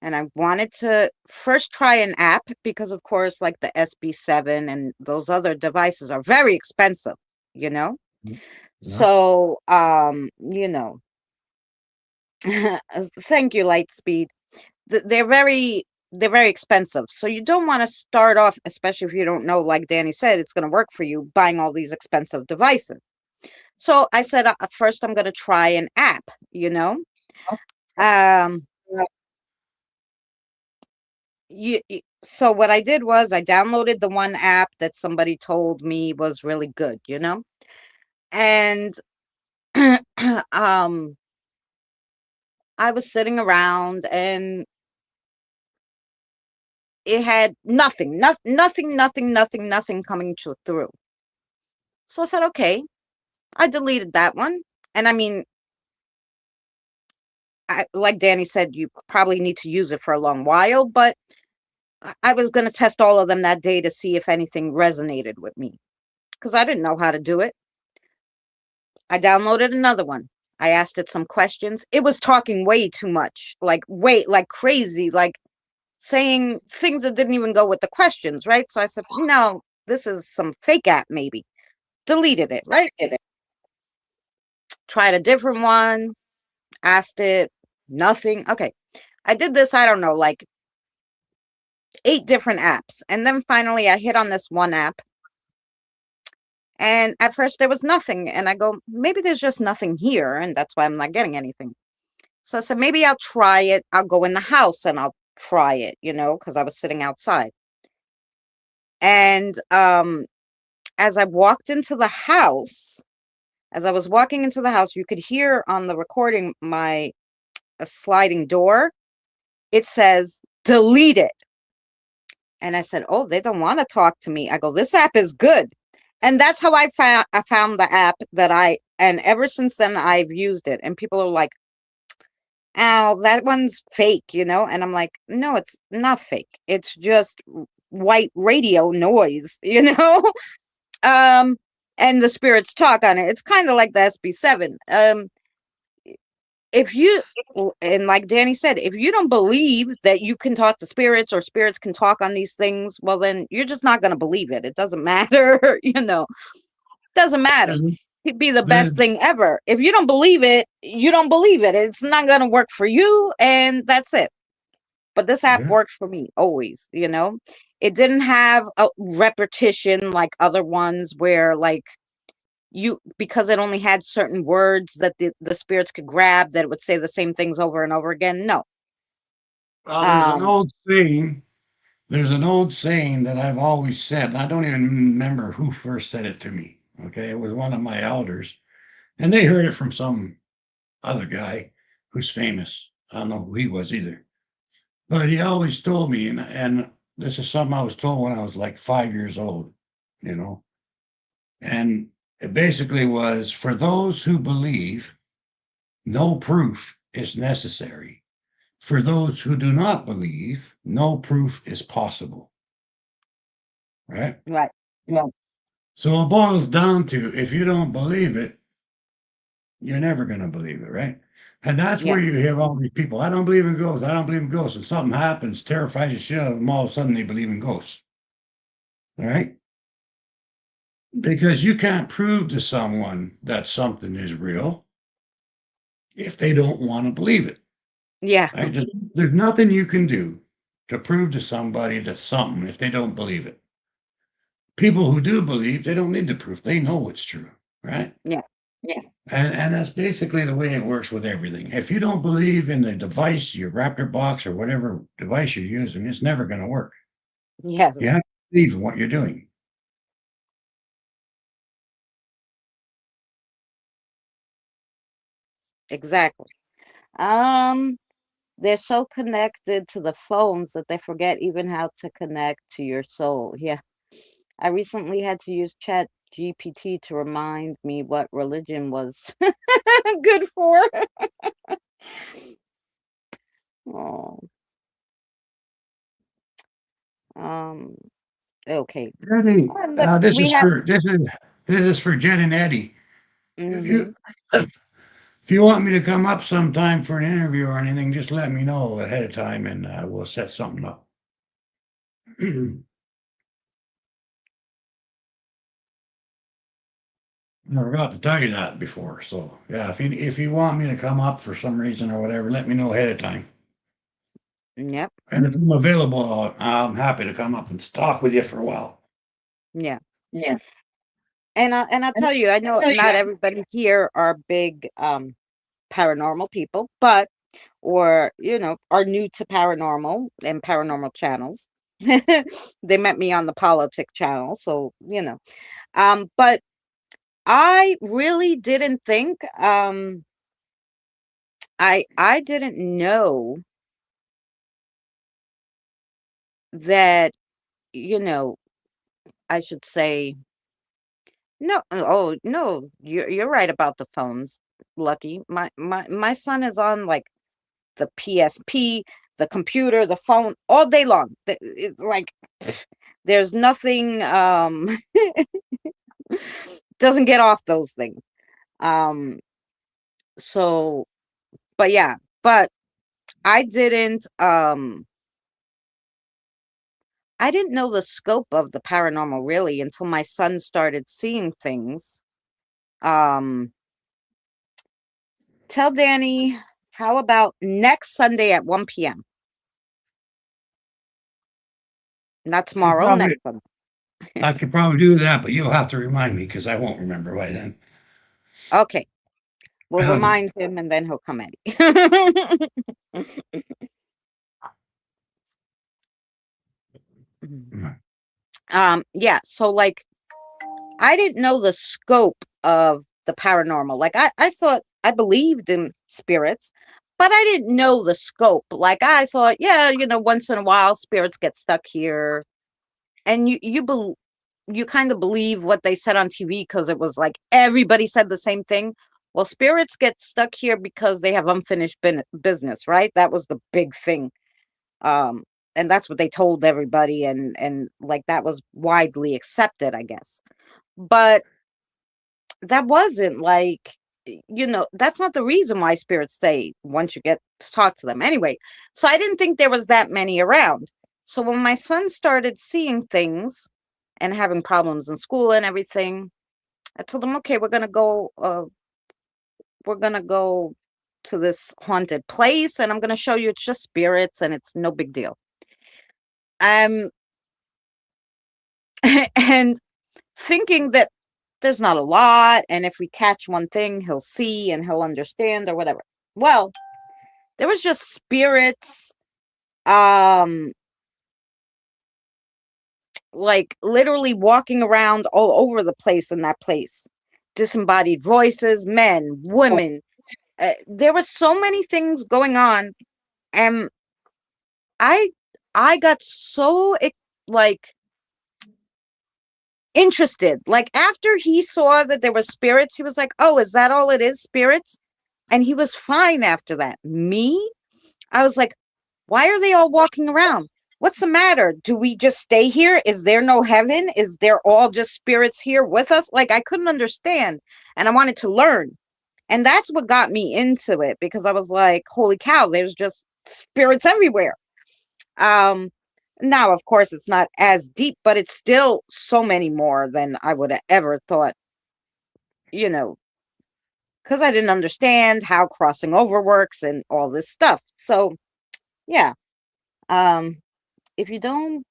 S2: and I wanted to first try an app because, of course, like the SB7 and those other devices are very expensive, you know?
S3: Yeah.
S2: So, thank you, Lightspeed. They're very expensive. So you don't want to start off, especially if you don't know, like Danny said, it's going to work for you buying all these expensive devices. So I said, first I'm going to try an app, you know? Um, so what I did was I downloaded the one app that somebody told me was really good, you know? And um I was sitting around and it had nothing coming through. So I said, okay, I deleted that one. And I mean, like Danny said, you probably need to use it for a long while, but I was going to test all of them that day to see if anything resonated with me because I didn't know how to do it. I downloaded another one. I asked it some questions. It was talking way too much, like crazy, like saying things that didn't even go with the questions, right? So I said, no, this is some fake app, maybe. Deleted it, right? Tried a different one, asked it, nothing. Okay. I did this, I don't know, like 8 different apps. And then finally I hit on this one app. And at first there was nothing. And I go, maybe there's just nothing here. And that's why I'm not getting anything. So I said, maybe I'll try it. I'll go in the house and I'll try it, because I was sitting outside. And as I walked into the house, as I was walking into the house, you could hear on the recording my a sliding door. It says, delete it. And I said, oh, they don't want to talk to me. I go, this app is good. And that's how I found the app and ever since then I've used it. And people are like, oh, that one's fake, And I'm like, no, it's not fake. It's just white radio noise, um, and the spirits talk on it. It's kind of like the SB7. If you, and like Danny said, if you don't believe that you can talk to spirits or spirits can talk on these things, well, then you're just not going to believe it. It doesn't matter, doesn't matter.
S3: There's,
S2: It'd be the best
S3: there's,
S2: thing ever. If you don't believe it, you don't believe it. It's not going to work for you, and that's it. But this app
S3: yeah.
S2: worked for me always, It didn't have a repetition like other ones where like because it only had certain words that the spirits could grab that it would say the same things over and over again. No.
S3: Well,
S2: Um
S3: there's an old saying that I've always said, and I don't even remember who first said it to me. Okay. It was one of my elders, and they heard it from some other guy who's famous. I don't know who he was either. But he always told me, and this is something I was told when I was like 5 years old, you know, and it basically was for those who believe, no proof is necessary. For those who do not believe, no proof is possible. Right?
S2: right. Yeah.
S3: So it boils down to if you don't believe it, you're never going to believe it, right? And that's
S2: Yeah.
S3: where you hear all these people. I don't believe in ghosts. I don't believe in ghosts. And something happens, terrifies the shit out of them. All of a sudden, they believe in ghosts. All right? Because you can't prove to someone that something is real if they don't want to believe it.
S2: Yeah.
S3: Right? There's nothing you can do to prove to somebody that something if they don't believe it. People who do believe, they don't need the proof. They know it's true, right?
S2: Yeah.
S3: And that's basically the way it works with everything. If you don't believe in the device, your Raptor box or whatever device you're using, it's never going to work.
S2: Yes.
S3: You have to believe in what you're doing.
S2: Exactly. They're so connected to the phones that they forget even how to connect to your soul. Yeah. I recently had to use Chat GPT to remind me what religion was good for. Oh, um, okay.
S3: Eddie,
S2: And look,
S3: this
S2: we
S3: is
S2: have.
S3: for this is for Jen and Eddie. If
S2: Mm-hmm.
S3: you If you want me to come up sometime for an interview or anything, just let me know ahead of time and we'll set something up. I forgot to tell you that before. So yeah, if you want me to come up for some reason or whatever, let me know ahead of time.
S2: Yep.
S3: And if I'm available, I'm happy to come up and talk with you for a while.
S2: Yeah.
S3: Yeah.
S2: And I'll tell you, I know
S3: So
S2: not
S3: yeah.
S2: everybody here are big paranormal people, but or are new to paranormal and paranormal channels. They met me on the politic channel, so but I really didn't think I didn't know that, you know, I should say no. Oh, no, you're right about the phones, Lucky. My son is on like the PSP, the computer, the phone all day long. It's like there's nothing doesn't get off those things. Um so but yeah, but I didn't um I didn't know the scope of the paranormal really until my son started seeing things. Um Tell Danny, how about next Sunday at 1 p.m.? Not
S3: I could
S2: tomorrow,
S3: probably
S2: next Sunday.
S3: I could probably do that, but you'll have to remind me because I won't remember by then.
S2: Okay. We'll
S3: Um,
S2: remind him and then he'll come at you. Yeah, so like I didn't know the scope of the paranormal. Like I thought I believed in spirits, but I didn't know the scope. Like I thought, yeah, once in a while spirits get stuck here. And you kind of believe what they said on TV because it was like everybody said the same thing. Well, spirits get stuck here because they have unfinished business, right? That was the big thing. Um and that's what they told everybody, and like that was widely accepted, I guess. But that wasn't like, that's not the reason why spirits stay once you get to talk to them anyway. So I didn't think there was that many around. So when my son started seeing things and having problems in school and everything, I told him, okay, we're gonna go to this haunted place, and I'm gonna show you it's just spirits and it's no big deal. Um and thinking that there's not a lot, and if we catch one thing, he'll see and he'll understand or whatever. Well, there was just spirits, um, like literally walking around all over the place in that place. Disembodied voices, men, women. There were so many things going on, and I, I got so like interested. Like after he saw that there were spirits, he was like, "Oh, is that all it is, spirits?" And he was fine after that. Me, I was like, why are they all walking around? What's the matter? Do we just stay here? Is there no heaven? Is there all just spirits here with us? Like, I couldn't understand. And I wanted to learn. And that's what got me into it, because I was like, holy cow, there's just spirits everywhere. Um, Now, of course, it's not as deep, but it's still so many more than I would have ever thought, you know, because I didn't understand how crossing over works and all this stuff. So, yeah. Um, if you don't,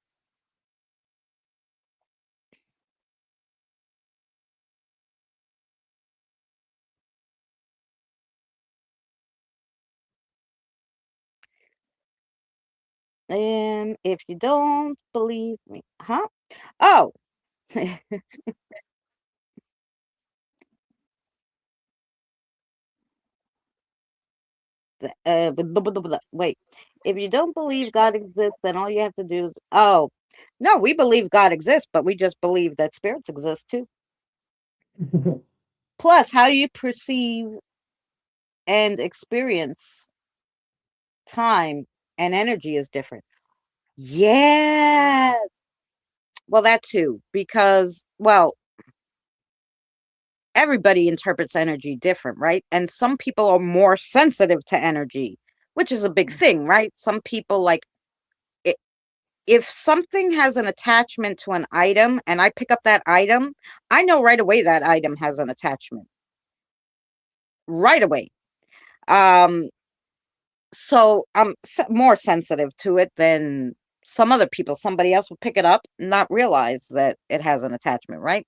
S2: if you don't believe me, huh? Oh, wait. If you don't believe God exists, then all you have to do is, oh, no, we believe God exists, but we just believe that spirits exist too. Plus, how you perceive and experience time and energy is different. Yes. Well, that too, because, well, everybody interprets energy different, right? And some people are more sensitive to energy, which is a big thing, right? Some people like I if something has an attachment to an item and I pick up that item, I know right away that item has an attachment. Right away. Um, so I'm more sensitive to it than some other people. Somebody else will pick it up and not realize that it has an attachment, right?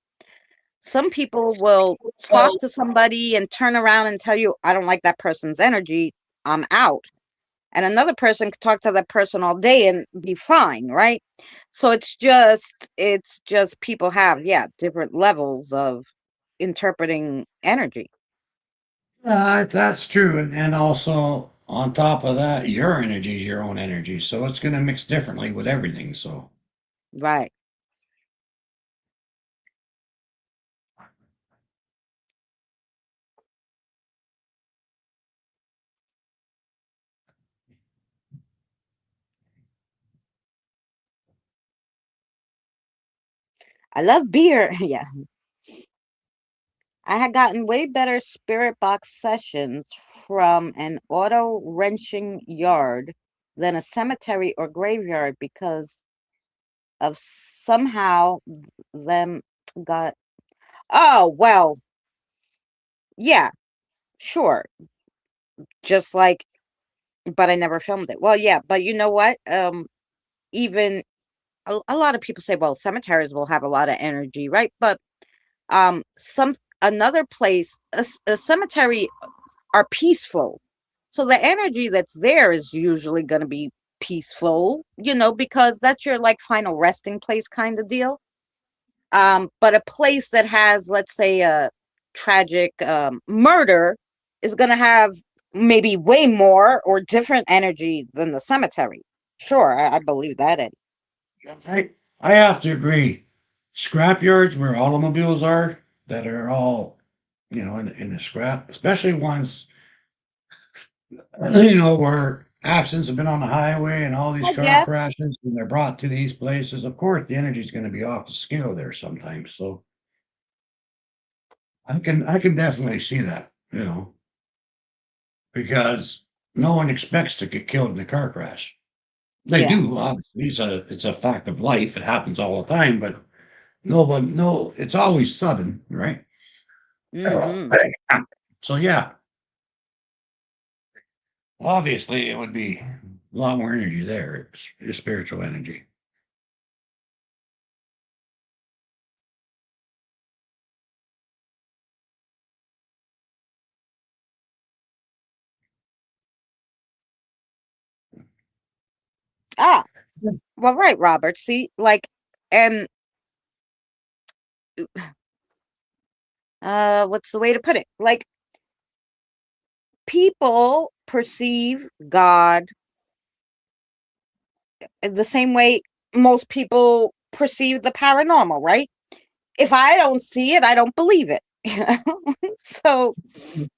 S2: Some people will talk to somebody and turn around and tell you, I don't like that person's energy, I'm out. And another person could talk to that person all day and be fine, right? So it's just people have, yeah, different levels of interpreting energy.
S3: That's true. And also, on top of that, your energy is your own energy. So it's going to mix differently with everything. So,
S2: Right. I love beer. Yeah. I had gotten way better spirit box sessions from an auto wrenching yard than a cemetery or graveyard because of somehow them got. Oh, well, yeah, sure. Just like, but I never filmed it. Well, yeah, but you know what? Even a lot of people say, well, cemeteries will have a lot of energy, right? But some another place, a cemetery are peaceful. So the energy that's there is usually going to be peaceful, because that's your like final resting place kind of deal. But a place that has, let's say, a tragic murder is going to have maybe way more or different energy than the cemetery. Sure, I believe that, Eddie.
S3: I, I have to agree. Scrap yards where automobiles are that are all, in the scrap, especially ones, where accidents have been on the highway and all these
S2: I
S3: car
S2: guess.
S3: crashes and they're brought to these places. Of course, the energy is going to be off the scale there sometimes. So I can definitely see that, because no one expects to get killed in a car crash. They
S2: Yeah.
S3: do, obviously. It's a fact of life. It happens all the time, but no, it's always sudden, right?
S2: Mm-hmm.
S3: So yeah, obviously it would be a lot more energy there. It's spiritual energy.
S2: Ah, well, right, Robert. See, like, and what's the way to put it? Like, people perceive God the same way most people perceive the paranormal, right? If I don't see it, I don't believe it. So,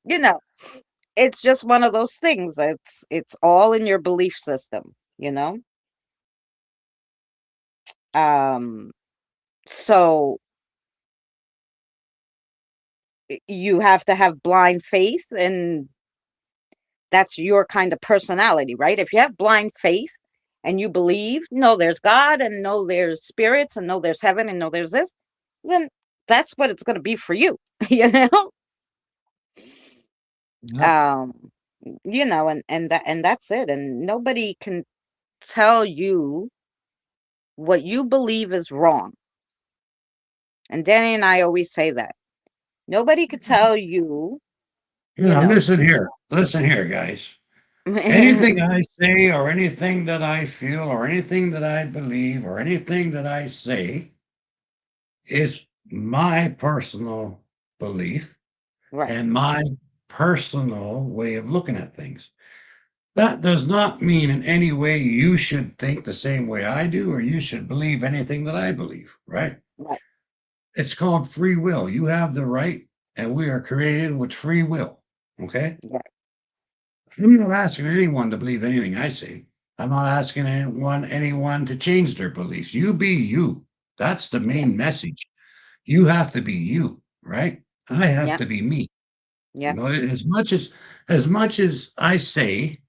S2: you know, it's just one of those things. It's all in your belief system, you know? Um, so you have to have blind faith, and that's your kind of personality, right? If you have blind faith and you believe, no, there's God, and no, there's spirits, and no, there's heaven, and no, there's this, then that's what it's going to be for you, you know?
S3: Yep.
S2: Um, and that's it. And nobody can tell you what you believe is wrong. And Danny and I always say that. Nobody could tell you, you know.
S3: Listen here, guys. Anything I say, or anything that I feel, or anything that I believe, or anything that I say is my personal belief
S2: Right,
S3: and my personal way of looking at things. That does not mean in any way you should think the same way I do, or you should believe anything that I believe, right?
S2: right,
S3: It's called free will. You have the right, and we are created with free will. Okay?
S2: right,
S3: I'm not asking anyone to believe anything I say. I'm not asking anyone to change their beliefs. You be you. That's the
S2: right,
S3: main message. You have to be you, right? I have
S2: Yep.
S3: to be me. You
S2: Yep.
S3: know, as much as I say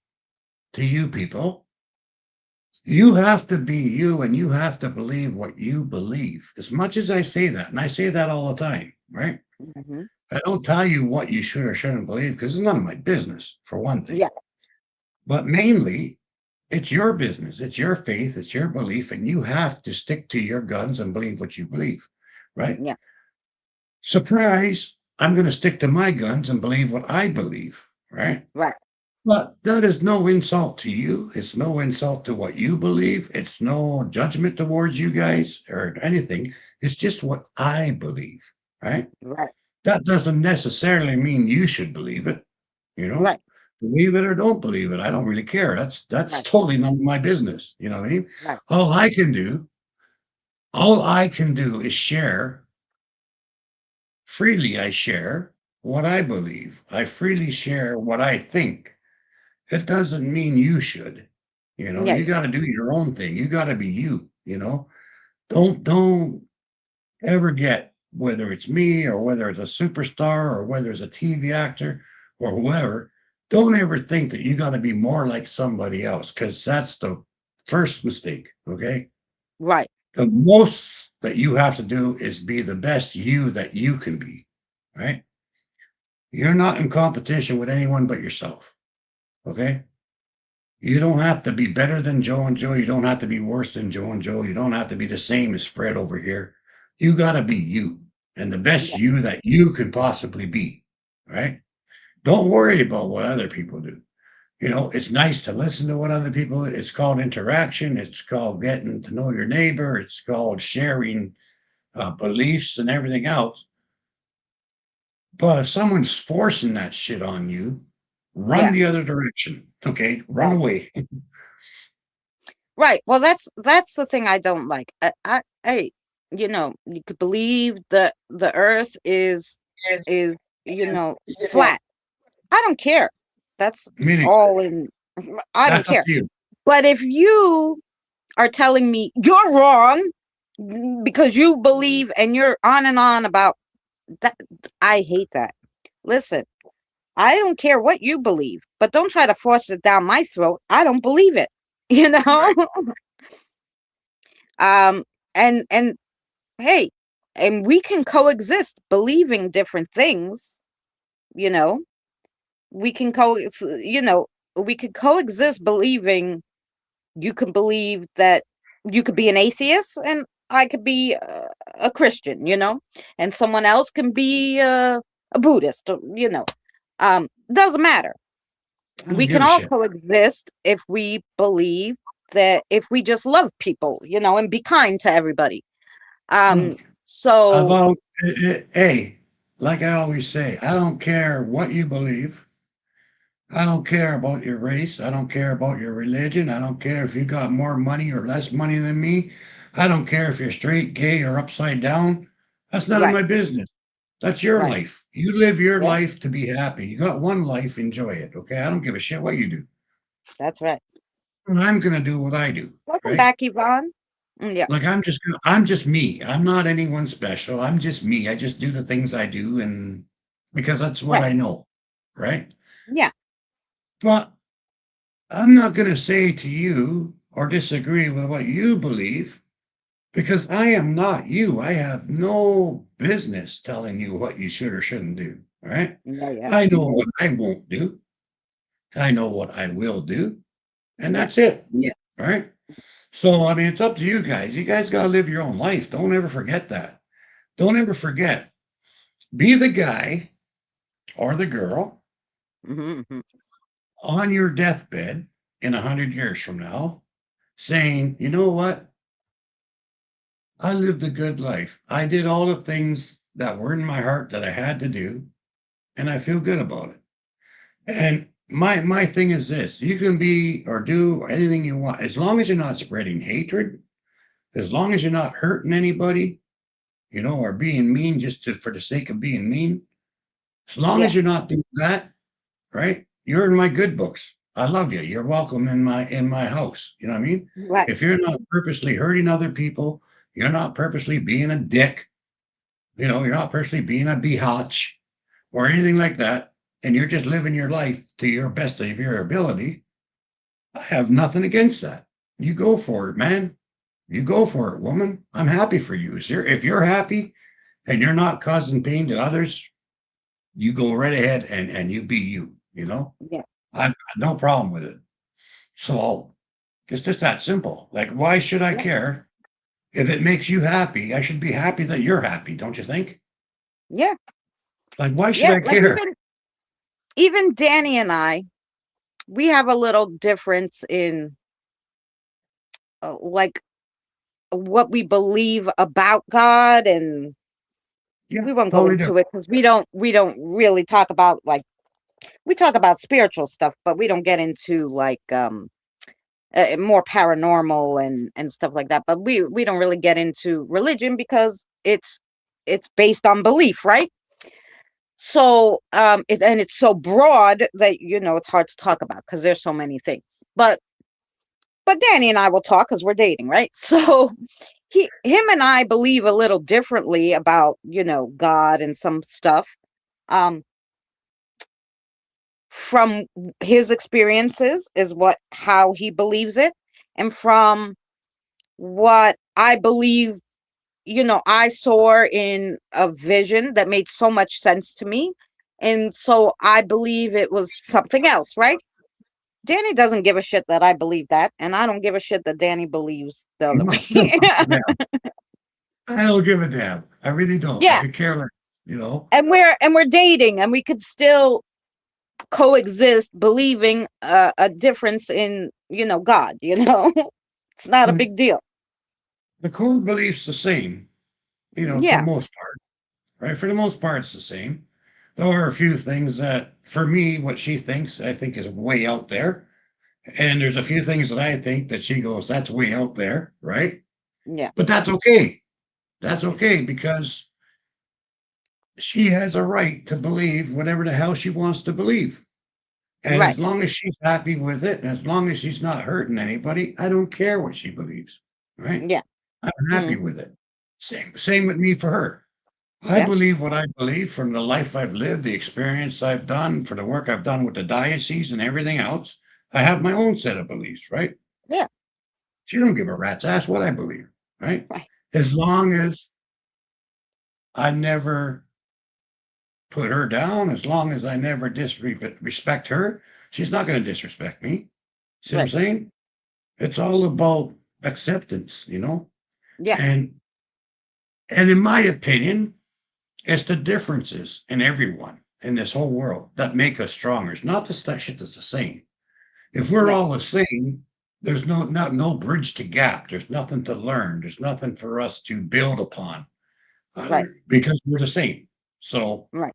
S3: to you people, you have to be you and you have to believe what you believe. As much as I say that, and I say that all the time, right?
S2: Hmm.
S3: I don't tell you what you should or shouldn't believe because it's none of my business, for one thing.
S2: Yeah.
S3: But mainly, it's your business, it's your faith, it's your belief, and you have to stick to your guns and believe what you believe, right?
S2: Yeah.
S3: Surprise, I'm going to stick to my guns and believe what I believe, right?
S2: Right.
S3: But that is no insult to you. It's no insult to what you believe. It's no judgment towards you guys or anything. It's just what I believe, right?
S2: Right.
S3: That doesn't necessarily mean you should believe it, you know?
S2: Right.
S3: Believe it or don't believe it. I don't really care. That's
S2: Right.
S3: totally none of my business. You know what I mean?
S2: Right.
S3: All I can do, all I can do is share freely. I share what I believe. I freely share what I think. It doesn't mean you should. You know,
S2: Yeah.
S3: you
S2: Yeah.
S3: got to do your own thing. You got to be you, you know. Don't ever get whether it's me or whether it's a superstar or whether it's a TV actor or whoever, don't ever think that you got to be more like somebody else because that's the first mistake, okay?
S2: Right.
S3: The most that you have to do is be the best you that you can be, right? You're not in competition with anyone but yourself, okay? You don't have to be better than Joe and Joe. You don't have to be worse than Joe and Joe. You don't have to be the same as Fred over here. You got to be you and the best
S2: Yeah.
S3: you that you can possibly be, right? Don't worry about what other people do. You know, it's nice to listen to what other people. It's called interaction. It's called getting to know your neighbor. It's called sharing beliefs and everything else. But if someone's forcing that shit on you, run
S2: Yeah.
S3: the other direction. Okay, run
S2: Right.
S3: away.
S2: Right. Well, that's the thing I don't like. Hey, you could believe that the Earth is flat. I don't care. That's
S3: Meaning
S2: all in. I don't
S3: that's up
S2: care.
S3: to you.
S2: But if you are telling me you're wrong because you believe and you're on and on about that, I hate that. Listen, I don't care what you believe, but don't try to force it down my throat. I don't believe it. You know?
S3: Right.
S2: um and hey, and we can coexist believing different things, you know. We can you know, we could coexist believing you can believe that you could be an atheist and I could be a Christian, and someone else can be a Buddhist, doesn't matter.
S3: I don't
S2: We can
S3: give a
S2: all
S3: shit.
S2: coexist if we believe that if we just love people, and be kind to everybody.
S3: Hmm.
S2: Um,
S3: I've
S2: so
S3: al hey, like I always say, I don't care what you believe. I don't care about your race. I don't care about your religion. I don't care if you got more money or less money than me. I don't care if you're straight, gay, or upside down. That's none of
S2: right,
S3: my business. That's your
S2: right,
S3: life. You live your
S2: yeah,
S3: life to be happy. You got one life, enjoy it. Okay. I don't give a shit what you do.
S2: that's right.
S3: And I'm gonna do what I do,
S2: Welcome
S3: right?
S2: back, Yvonne. Yeah,
S3: Like I'm just me. I'm not anyone special. I'm just me. I just do the things I do and because that's what
S2: right,
S3: I know, right?
S2: yeah,
S3: But I'm not going to say to you or disagree with what you believe because I am not you. I have no business telling you what you should or shouldn't do, right?
S2: yeah, yeah,
S3: I know what I won't do. I know what I will do, and
S2: yeah,
S3: that's it. Yeah. Right? So, I mean, it's up to you guys. You guys got to live your own life. Don't ever forget that. Don't ever forget. Be the guy or the girl
S2: hmm hmm
S3: on your deathbed in 100 years from now saying, you know what? I lived a good life. I did all the things that were in my heart that I had to do, and I feel good about it. And my thing is this: you can be or do anything you want as long as you're not spreading hatred, as long as you're not hurting anybody, or being mean just for the sake of being mean. As long
S2: yeah,
S3: as you're not doing that, right? You're in my good books. I love you. You're welcome in my house. You know what I mean?
S2: right,
S3: If you're not purposely hurting other people, you're not purposely being a dick, You're not personally being a biatch or anything like that, and you're just living your life to your best of your ability. I have nothing against that. You go for it, man. You go for it, woman. I'm happy for you. If you're happy and you're not causing pain to others, you go right ahead and you be you,
S2: Yeah.
S3: I've got no problem with it. So it's just that simple. Like, why should I
S2: Yeah.
S3: care? If it makes you happy, I should be happy that you're happy, don't you think?
S2: Yeah.
S3: Like, why should
S2: Yeah.
S3: I
S2: Like
S3: care?
S2: even Danny and I, we have a little difference in like what we believe about God, and
S3: Yeah,
S2: we won't go
S3: totally
S2: into
S3: different.
S2: it because we don't really talk about like we talk about spiritual stuff, but we don't get into like more paranormal and stuff like that. But we don't really get into religion because it's based on belief, right? So and it's so broad that it's hard to talk about because there's so many things. But Danny and I will talk because we're dating, right? So him and I believe a little differently about God and some stuff. Um, from his experiences is what how he believes it, and from what I believe, I saw in a vision that made so much sense to me, and so I believe it was something else, right? Danny doesn't give a shit that I believe that, and I don't give a shit that Danny believes the other way.
S3: Yeah, I don't give a damn. I really don't. I
S2: Yeah,
S3: could care less, you know?
S2: and we're dating, and we could still coexist believing a difference in God. It's not a
S3: And
S2: big deal.
S3: the core belief's the same, for the
S2: Yeah,
S3: most part, right? For the most part, it's the same. There are a few things that, for me, what she thinks, I think is way out there. And there's a few things that I think that she goes, that's way out there, right?
S2: yeah,
S3: But that's okay. That's okay because she has a right to believe whatever the hell she wants to believe. And
S2: right,
S3: as long as she's happy with it, and as long as she's not hurting anybody, I don't care what she believes, right?
S2: yeah,
S3: I'm happy
S2: mm,
S3: with it. Same with me for her. I
S2: yeah,
S3: believe what I believe from the life I've lived, the experience I've done, for the work I've done with the diocese and everything else. I have my own set of beliefs, right?
S2: yeah,
S3: She don't give a rat's ass what I believe, right?
S2: right,
S3: As long as I never put her down, as long as I never disrespect her, she's not going to disrespect me. See what I'm
S2: right,
S3: saying? It's all about acceptance,
S2: yeah,
S3: And and in my opinion, it's the differences in everyone in this whole world that make us stronger. It's not the shit that's the same. If we're
S2: yeah,
S3: all the same, there's no bridge to gap. There's nothing to learn. There's nothing for us to build upon
S2: right,
S3: because we're the same. So,
S2: right.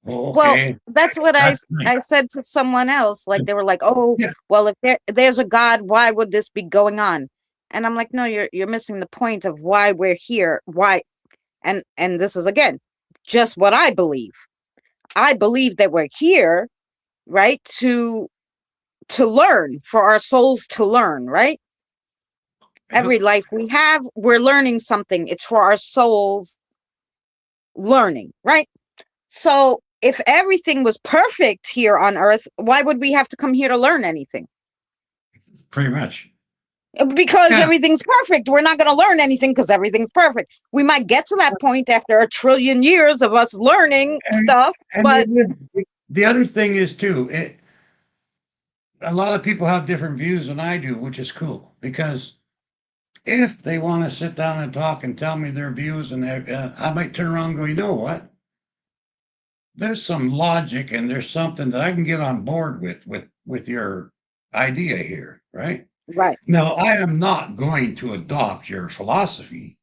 S3: well,
S2: Well,
S3: okay,
S2: that's what
S3: that's nice.
S2: I said to someone else. Like they were like, "Oh,
S3: Yeah,
S2: well, if there's a God, why would this be going on?" And I'm like, "No, you're missing the point of why we're here. Why?" And this is again just what I believe. I believe that we're here, right, to learn, for our souls to learn, right? Every
S3: yep.
S2: life we have, we're learning something. It's for our souls learning, right? So if everything was perfect here on earth, why would we have to come here to learn anything?
S3: Pretty much.
S2: Because
S3: Yeah,
S2: everything's perfect. We're not going to learn anything because everything's perfect. We might get to that point after a trillion years of us learning
S3: and
S2: stuff,
S3: and
S2: but
S3: the other thing is too. A lot of people have different views than I do, which is cool because if they want to sit down and talk and tell me their views, and I might turn around and go, you know what? There's some logic and there's something that I can get on board with your idea here, right?
S2: right,
S3: Now, I am not going to adopt your philosophy,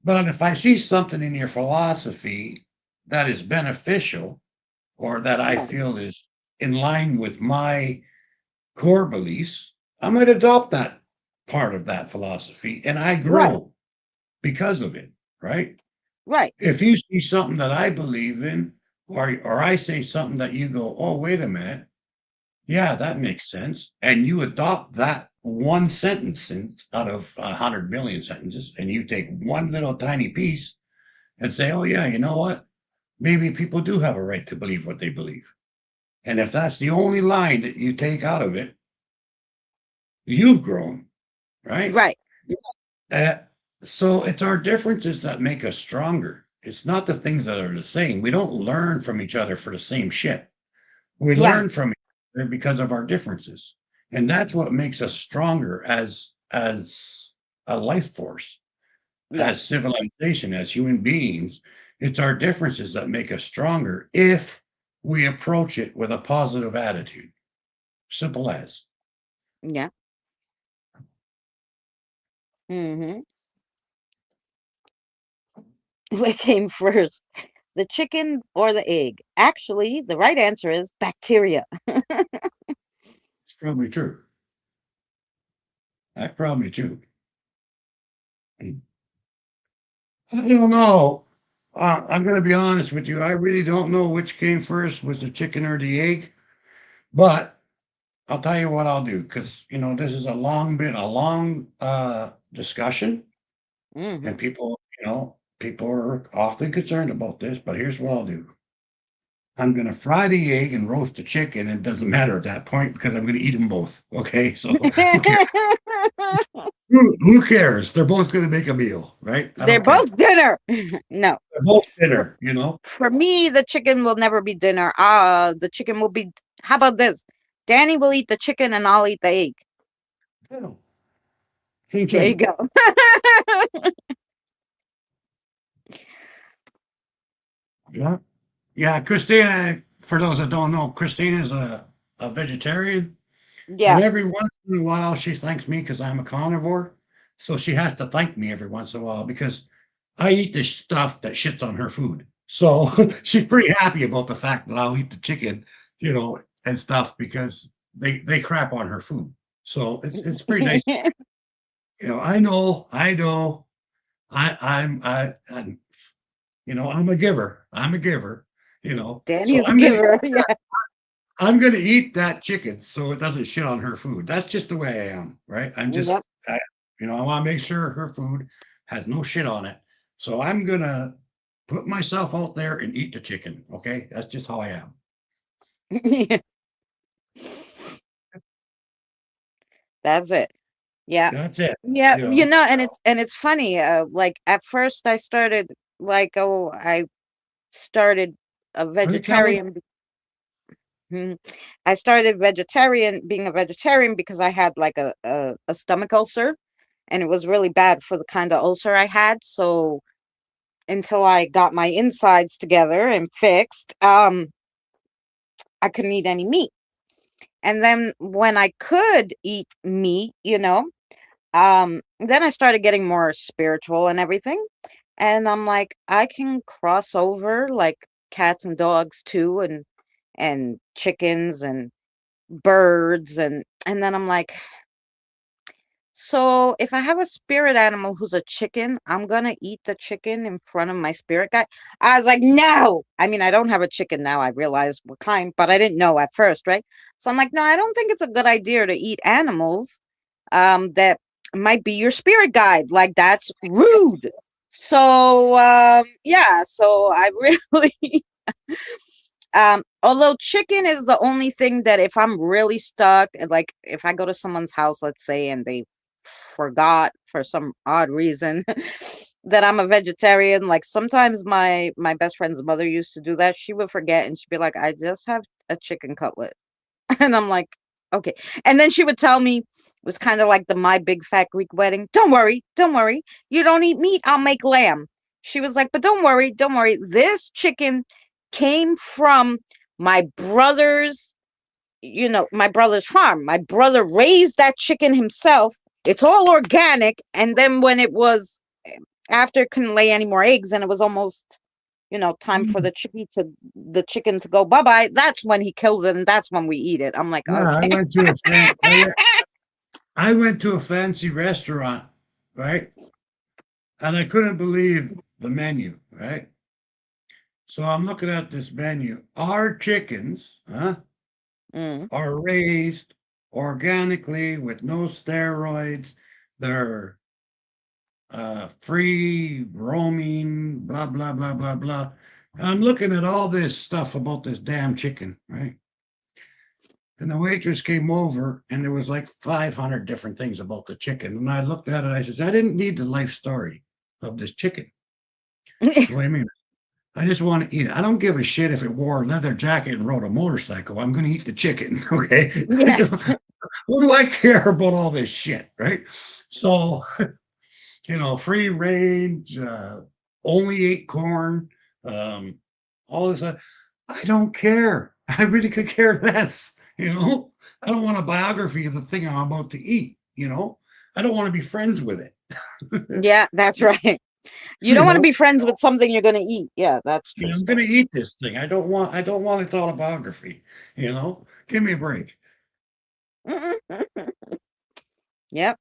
S3: but if I see something in your philosophy that is beneficial or that I
S2: right,
S3: feel is in line with my core beliefs, I might adopt that part of that philosophy and I
S2: right,
S3: grow because of it, right?
S2: right,
S3: If you see something that I believe in, or I say something that you go, oh, wait a minute, yeah, that makes sense, and you adopt that one sentence out of 100 million sentences, and you take one little tiny piece, and say, oh, yeah, you know what? Maybe people do have a right to believe what they believe. And if that's the only line that you take out of it, you've grown, right?
S2: Right.
S3: Uh, so it's our differences that make us stronger. It's not the things that are the same. We don't learn from each other for the same shit. We
S2: Yeah.
S3: learn from each other because of our differences. And that's what makes us stronger as a life force,
S2: Yeah.
S3: as civilization, as human beings. It's our differences that make us stronger if we approach it with a positive attitude. Simple as.
S2: Yeah. Mm-hmm. What came first, the chicken or the egg? Actually, the right answer is bacteria.
S3: It's probably true. That's probably true. I don't know. I'm going to be honest with you. I really don't know which came first, was the chicken or the egg. But I'll tell you what I'll do, because this is a long discussion,
S2: Mm-hmm.
S3: and people are often concerned about this. But here's what I'll do: I'm going to fry the egg and roast the chicken. It doesn't matter at that point because I'm going to eat them both. Okay, so who cares? Who cares? They're both going to make a meal, right? I
S2: They're
S3: don't care.
S2: both dinner. No.
S3: They're both
S2: For,
S3: dinner.
S2: for me, the chicken will never be dinner. The chicken will be. How about this? Danny will eat the chicken and I'll eat the egg.
S3: Yeah. Ching
S2: There you
S3: ching.
S2: go.
S3: Yeah. Yeah, Christina, for those that don't know, Christina is a vegetarian. And
S2: Yeah.
S3: every once in a while, she thanks me because I'm a carnivore. So she has to thank me every once in a while because I eat the stuff that shits on her food. So she's pretty happy about the fact that I'll eat the chicken, and stuff because they crap on her food. So it's pretty nice. I know. I'm a giver. I'm a giver. So
S2: Danny's a giver. Yeah.
S3: I'm gonna eat that chicken so it doesn't shit on her food. That's just the way I am, right?
S2: Yep.
S3: I want to make sure her food has no shit on it. So I'm gonna put myself out there and eat the chicken. Okay, that's just how I am.
S2: That's it. Yeah.
S3: That's it.
S2: Yeah,
S3: You know,
S2: and it's funny. Like at first, I started I started a
S3: right, Kelly?
S2: vegetarian. Mhm. I started being a vegetarian because I had like a stomach ulcer, and it was really bad for the kind of ulcer I had. So until I got my insides together and fixed, I couldn't eat any meat. And then when I could eat meat, then I started getting more spiritual and everything. And I'm like, I can cross over like cats and dogs too, and chickens and birds, and then I'm like, so if I have a spirit animal who's a chicken, I'm gonna eat the chicken in front of my spirit guy. I was like, no. I mean, I don't have a chicken now. I realize what kind, but I didn't know at first, right? So I'm like, no, I don't think it's a good idea to eat animals that might be your spirit guide. Like that's rude. So yeah, so I really although chicken is the only thing that if I'm really stuck, and like if I go to someone's house, let's say, and they forgot for some odd reason that I'm a vegetarian, like sometimes my best friend's mother used to do that. She would forget and she'd be like, I just have a chicken cutlet. And I'm like, okay. And then she would tell me, it was kind of like the My Big Fat Greek Wedding. Don't worry, don't worry. You don't eat meat, I'll make lamb. She was like, but don't worry, don't worry. This chicken came from my brother's farm. My brother raised that chicken himself. It's all organic. And then when it was after it couldn't lay any more eggs and it was almost time for
S3: Mm,
S2: the chicken to go bye-bye, that's when he kills it and that's when we eat it. I'm like,
S3: yeah, I
S2: okay.
S3: went to a fan. I went to a fancy restaurant, right? And I couldn't believe the menu, right? So I'm looking at this menu. Our chickens,
S2: Mm.
S3: are raised organically with no steroids. They're free roaming, blah, blah, blah, blah, blah. I'm looking at all this stuff about this damn chicken, right? And the waitress came over, and there was like 500 different things about the chicken. And I looked at it, I says, I didn't need the life story of this chicken. What do you mean? I just want to eat it. I don't give a shit if it wore a leather jacket and rode a motorcycle. I'm going to eat the chicken. Okay.
S2: Yes.
S3: What do I care about all this shit? Right. So, free range, only ate corn, um, all this. I don't care. I really could care less. I don't want a biography of the thing I'm about to eat. I don't want to be friends with it.
S2: Yeah, that's right. You
S3: you
S2: don't want to
S3: know,
S2: be friends with something you're going to eat. Yeah, that's true
S3: I'm going
S2: stuff.
S3: to eat this thing. I don't want its autobiography. Give me a break.
S2: Yep.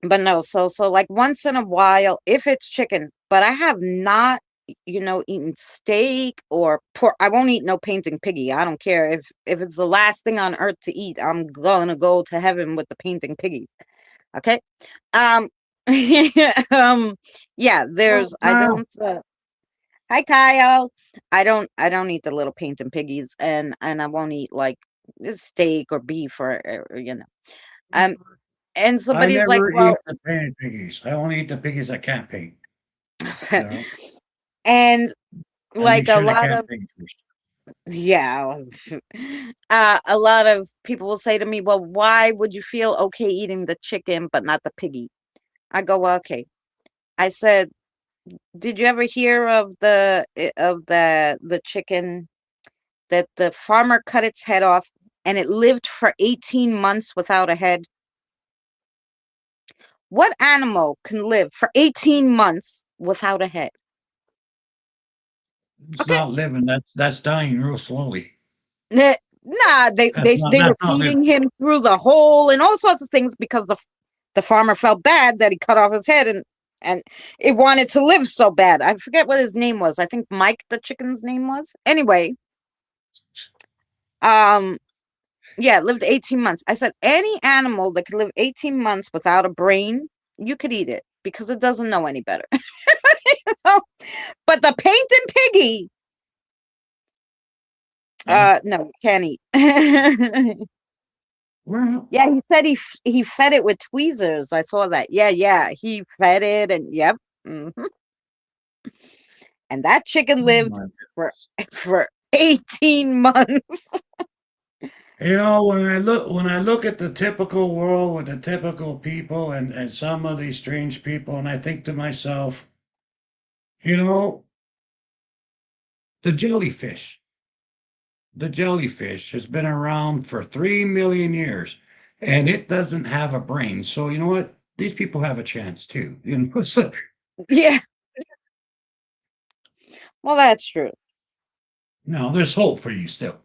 S2: But no, so like once in a while, if it's chicken, but I have not, eaten steak or pork. I won't eat no painting piggy. I don't care if it's the last thing on earth to eat. I'm gonna go to heaven with the painting piggy. Okay. Um. um. Yeah.
S3: Oh,
S2: I
S3: wow.
S2: don't. Hi, Kyle. I don't eat the little painting piggies, and I won't eat like steak or beef or. Um. And
S3: I
S2: somebody's like,
S3: never
S2: well.
S3: eat the painted piggies. I only eat the piggies I can't paint. You know,
S2: And
S3: I make
S2: like a
S3: sure they
S2: lot
S3: can't
S2: of
S3: paint first.
S2: yeah, a lot of people will say to me, "Well, why would you feel okay eating the chicken but not the piggy?" I go, "Well, okay." I said, "Did you ever hear of the chicken that the farmer cut its head off and it lived for 18 months without a head? What animal can live for 18 months without a head?"
S3: It's
S2: Okay.
S3: not living. That's dying real slowly.
S2: Nah, they
S3: That's
S2: they
S3: not
S2: they were
S3: that's not living.
S2: feeding him through the hole and all sorts of things because the farmer felt bad that he cut off his head and it wanted to live so bad. I forget what his name was. I think Mike the chicken's name was. Anyway, um yeah, it lived 18 months. I said any animal that could live 18 months without a brain, you could eat it because it doesn't know any better. But the painting piggy,
S3: Huh?
S2: no, can't eat.
S3: Well,
S2: Yeah, he said he fed it with tweezers. I saw that. Yeah, yeah, he fed it, and yep, mhm. And that chicken
S3: oh
S2: lived
S3: my
S2: for
S3: goodness.
S2: 18 months.
S3: When I look at the typical world with the typical people and some of these strange people, and I think to myself, you know, the jellyfish. The jellyfish has been around for 3 million years, and it doesn't have a brain. So you know what? These people have a chance too. So,
S2: Yeah, well, that's true.
S3: there's hope for you still.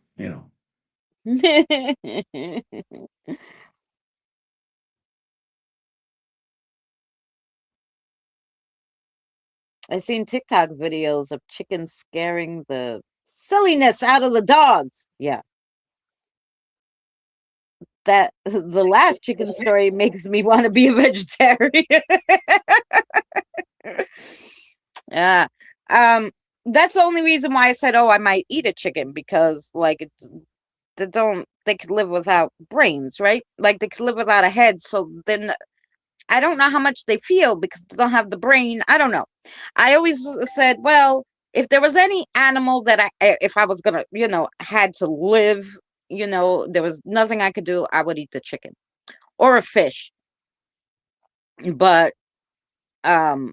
S2: I've seen TikTok videos of chickens scaring the silliness out of the dogs. Yeah, that the last chicken story makes me want to be a vegetarian. Yeah. Um, that's the only reason why I said, "Oh, I might eat a chicken," because like they could live without brains, right? Like they could live without a head. So then I don't know how much they feel because they don't have the brain. I don't know. I always said, well, if there was any animal that if I was gonna, had to live, there was nothing I could do, I would eat the chicken or a fish. But um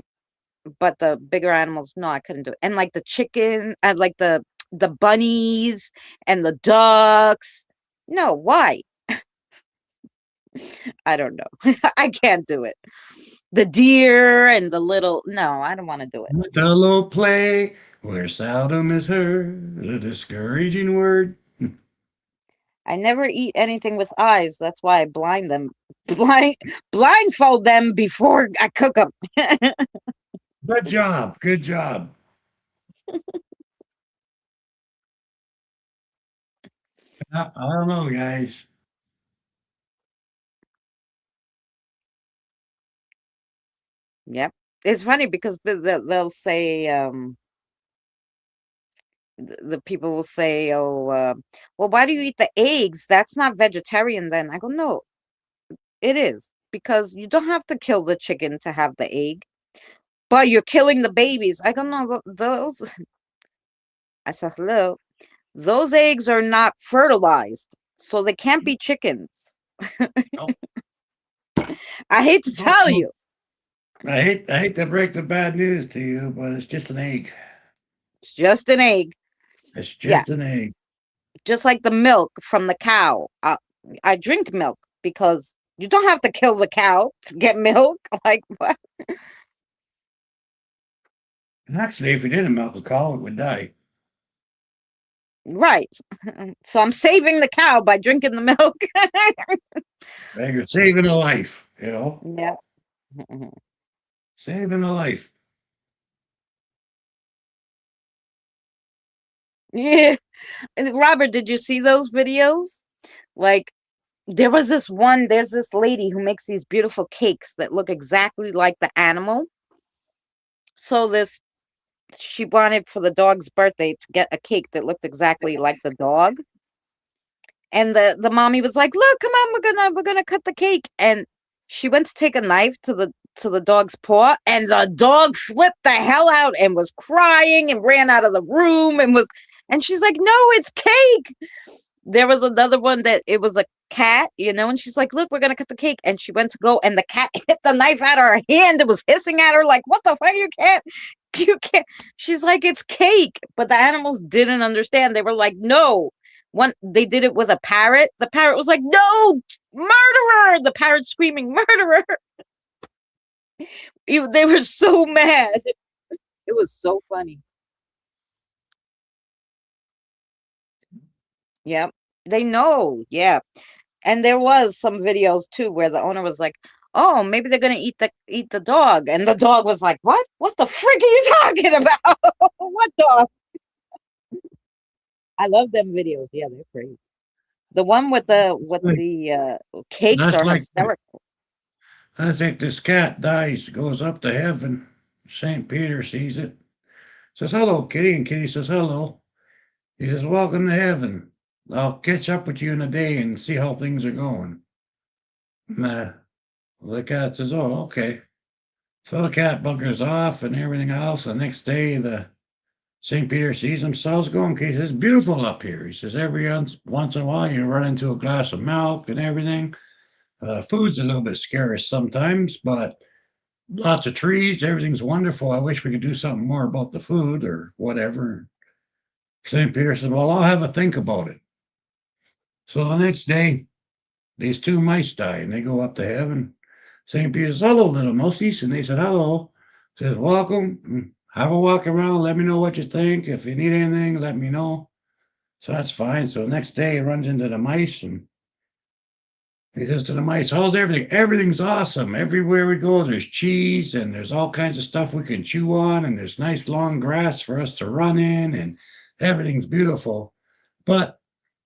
S2: but the bigger animals, no, I couldn't do it. And like the chicken, and like the bunnies and the ducks. No, why? I don't know. I can't do it. The deer and the little, no, I don't want to do it.
S3: Hello play where seldom is heard a discouraging word.
S2: I never eat anything with eyes. That's why I blind them. Blind blindfold them before I cook them.
S3: Good job. Good job. I don't know, guys.
S2: Yep. It's funny because they'll say, the people will say, "Oh, well, why do you eat the eggs? That's not vegetarian then." I go, "No, it is because you don't have to kill the chicken to have the egg, but you're killing the babies." I go, "No, those." I said, "Hello, those eggs are not fertilized, so they can't be chickens."
S3: No,
S2: I hate to
S3: no,
S2: tell
S3: no.
S2: you,
S3: I hate to break the bad news to you, but it's just an egg.
S2: it's just an egg.
S3: It's
S2: Yeah,
S3: just an egg.
S2: just like the milk from the cow. I drink milk because you don't have to kill the cow to get milk. Like what?
S3: Actually, if you didn't milk a cow, it would die.
S2: Right. So I'm saving the cow by drinking the milk.
S3: Right? You're saving a life, you know?
S2: Yeah.
S3: Saving a life.
S2: Yeah. And Robert, did you see those videos? Like there's this lady who makes these beautiful cakes that look exactly like the animal. So this she wanted for the dog's birthday to get a cake that looked exactly like the dog. And the mommy was like, "Look, come on, we're gonna cut the cake." And she went to take a knife to the dog's paw, and the dog flipped the hell out and was crying and ran out of the room and she's like, "No, it's cake." There was another one that it was a cat, and she's like, "Look, we're gonna cut the cake." And she went to go, and the cat hit the knife out of her hand. It was hissing at her like, "What the fuck? You can't." She's like, "It's cake." But the animals didn't understand. They were like, "No." One they did it with a parrot. The parrot was like, "No, murderer!" The parrot screaming, "Murderer!" They were so mad. It was so funny. Yep. They know. Yeah. And there was some videos too where the owner was like, "Oh, maybe they're gonna eat the dog," and the dog was like, "What? What the frick are you talking about? What dog?" I love them videos. Yeah, they're great. The one with
S3: It's like,
S2: the cakes
S3: that's
S2: are
S3: like,
S2: hysterical.
S3: I think this cat dies, goes up to heaven. St. Peter sees it, says, "Hello, kitty." And kitty says, "Hello." He says, "Welcome to heaven. I'll catch up with you in a day and see how things are going." And the cat says, "Oh, okay." So the cat buggers off and everything else. The next day, the St. Peter sees themselves going. He says, "Beautiful up here." He says, "Every once in a while, you run into a glass of milk and everything. Food's a little bit scarce sometimes, but lots of trees. Everything's wonderful. I wish we could do something more about the food or whatever." St. Peter says, "Well, I'll have a think about it." So the next day, these two mice die and they go up to heaven. St. Peter says, "Hello, little mousies." And they said, "Hello." Says, "Welcome. Have a walk around. Let me know what you think. If you need anything, let me know." So that's fine. So the next day, he runs into the mice and he says to the mice, "How's everything?" "Everything's awesome. Everywhere we go, there's cheese and there's all kinds of stuff we can chew on, and there's nice long grass for us to run in, and everything's beautiful. But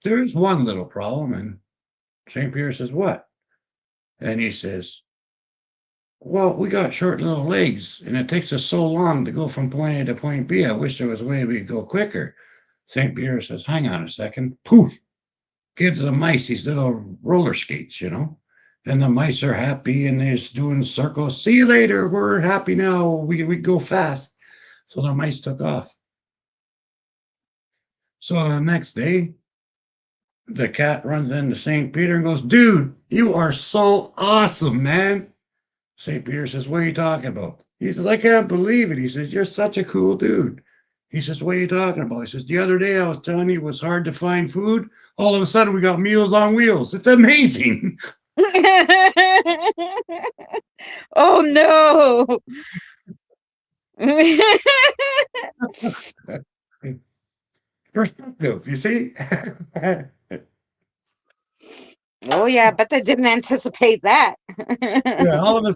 S3: there's one little problem." And St. Pierre says, "What?" And he says, "Well, we got short little legs, and it takes us so long to go from point A to point B. I wish there was a way we could go quicker." St. Pierre says, "Hang on a second." Poof, gives the mice these little roller skates. And the mice are happy and they're doing circles. "See you later. We're happy now. We go fast." So the mice took off. So the next day, the cat runs into St. Peter and goes, "Dude, you are so awesome, man." St. Peter says, "What are you talking about?" He says, "I can't believe it." He says, "You're such a cool dude." He says, "What are you talking about?" He says, "The other day I was telling you it was hard to find food. All of a sudden we got Meals on Wheels. It's amazing."
S2: Oh no.
S3: Perspective, you see?
S2: Oh yeah, but they didn't anticipate that.
S3: Yeah, all of a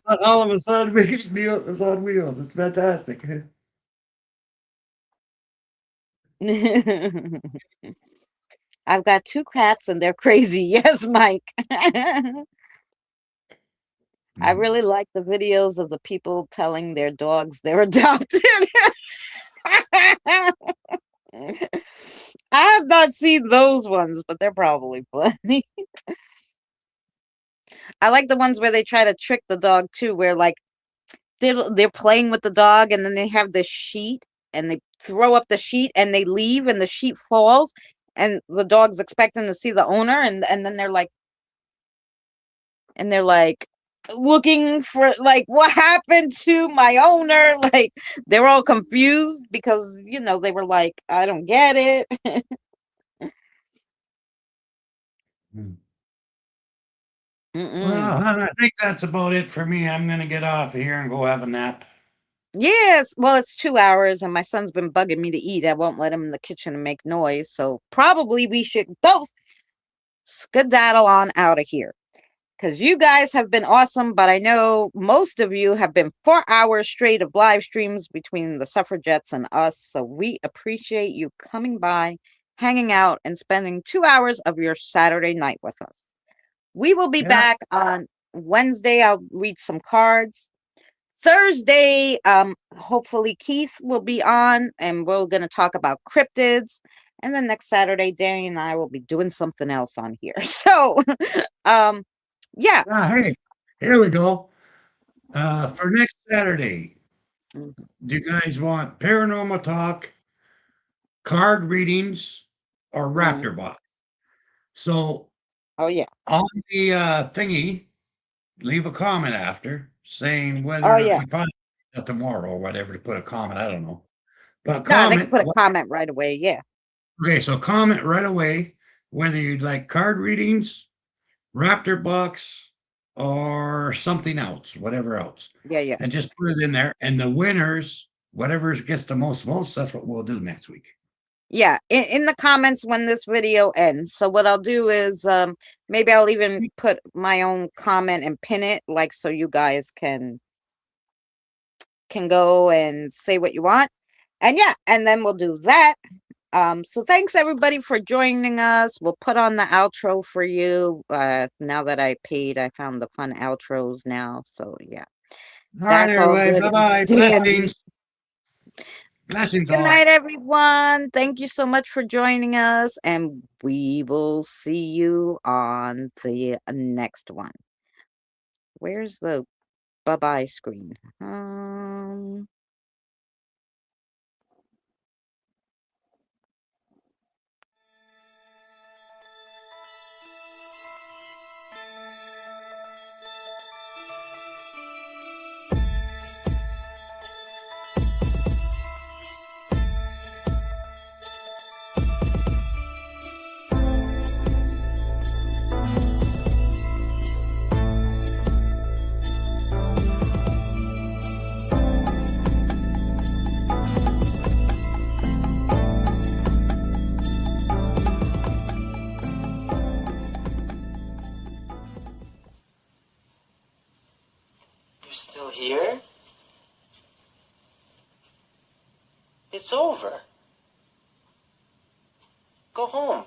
S3: sudden we get Meals on Wheels. It's fantastic.
S2: I've got two cats and they're crazy. Yes, Mike. I really like the videos of the people telling their dogs they're adopted. I have not seen those ones, but they're probably funny. I like the ones where they try to trick the dog too, where like they're playing with the dog and then they have the sheet and they throw up the sheet and they leave and the sheet falls and the dog's expecting to see the owner and then they're like looking for like what happened to my owner, like they're all confused because they were like, I don't get it. Mm-mm.
S3: Well, hon, I think that's about it for me. I'm going to get off here and go have a nap.
S2: Yes, well, it's 2 hours and my son's been bugging me to eat. I won't let him in the kitchen and make noise, so probably we should both skedaddle on out of here because you guys have been awesome, but I know most of you have been 4 hours straight of live streams between the suffragettes and us, so we appreciate you coming by, hanging out, and spending 2 hours of your Saturday night with us. We will be
S3: Yeah.
S2: back on Wednesday. I'll read some cards. Thursday, hopefully Keith will be on and we're going to talk about cryptids. And then next Saturday, Danny and I will be doing something else on here. So, yeah.
S3: Hey, here we go. For next Saturday,
S2: Mhm.
S3: do you guys want paranormal talk, card readings, or
S2: Mhm.
S3: raptor box? So
S2: Oh, yeah.
S3: on the thingy, leave a comment after saying whether
S2: Oh,
S3: or not
S2: yeah.
S3: you probably tomorrow or whatever to put a comment. I don't know, but
S2: No, they can
S3: comment.
S2: put a comment right away. Yeah.
S3: Okay, so comment right away whether you'd like card readings, raptor box, or something else, whatever else,
S2: Yeah. Yeah.
S3: and just put it in there. And the winners, whatever gets the most votes, that's what we'll do next week.
S2: Yeah. In the comments when this video ends. So, what I'll do is maybe I'll even put my own comment and pin it, like, so you guys can go and say what you want. And yeah, and then we'll do that. So thanks everybody for joining us. We'll put on the outro for you. Now that I paid, I found the fun outros now. So yeah,
S3: All right,
S2: that's all
S3: everybody.
S2: good
S3: Bye
S2: and
S3: bye.
S2: dandy.
S3: Blessings. Blessings
S2: Good
S3: all.
S2: night, everyone. Thank you so much for joining us, and we will see you on the next one. Where's the bye-bye screen?
S4: You're still here? It's over. Go home.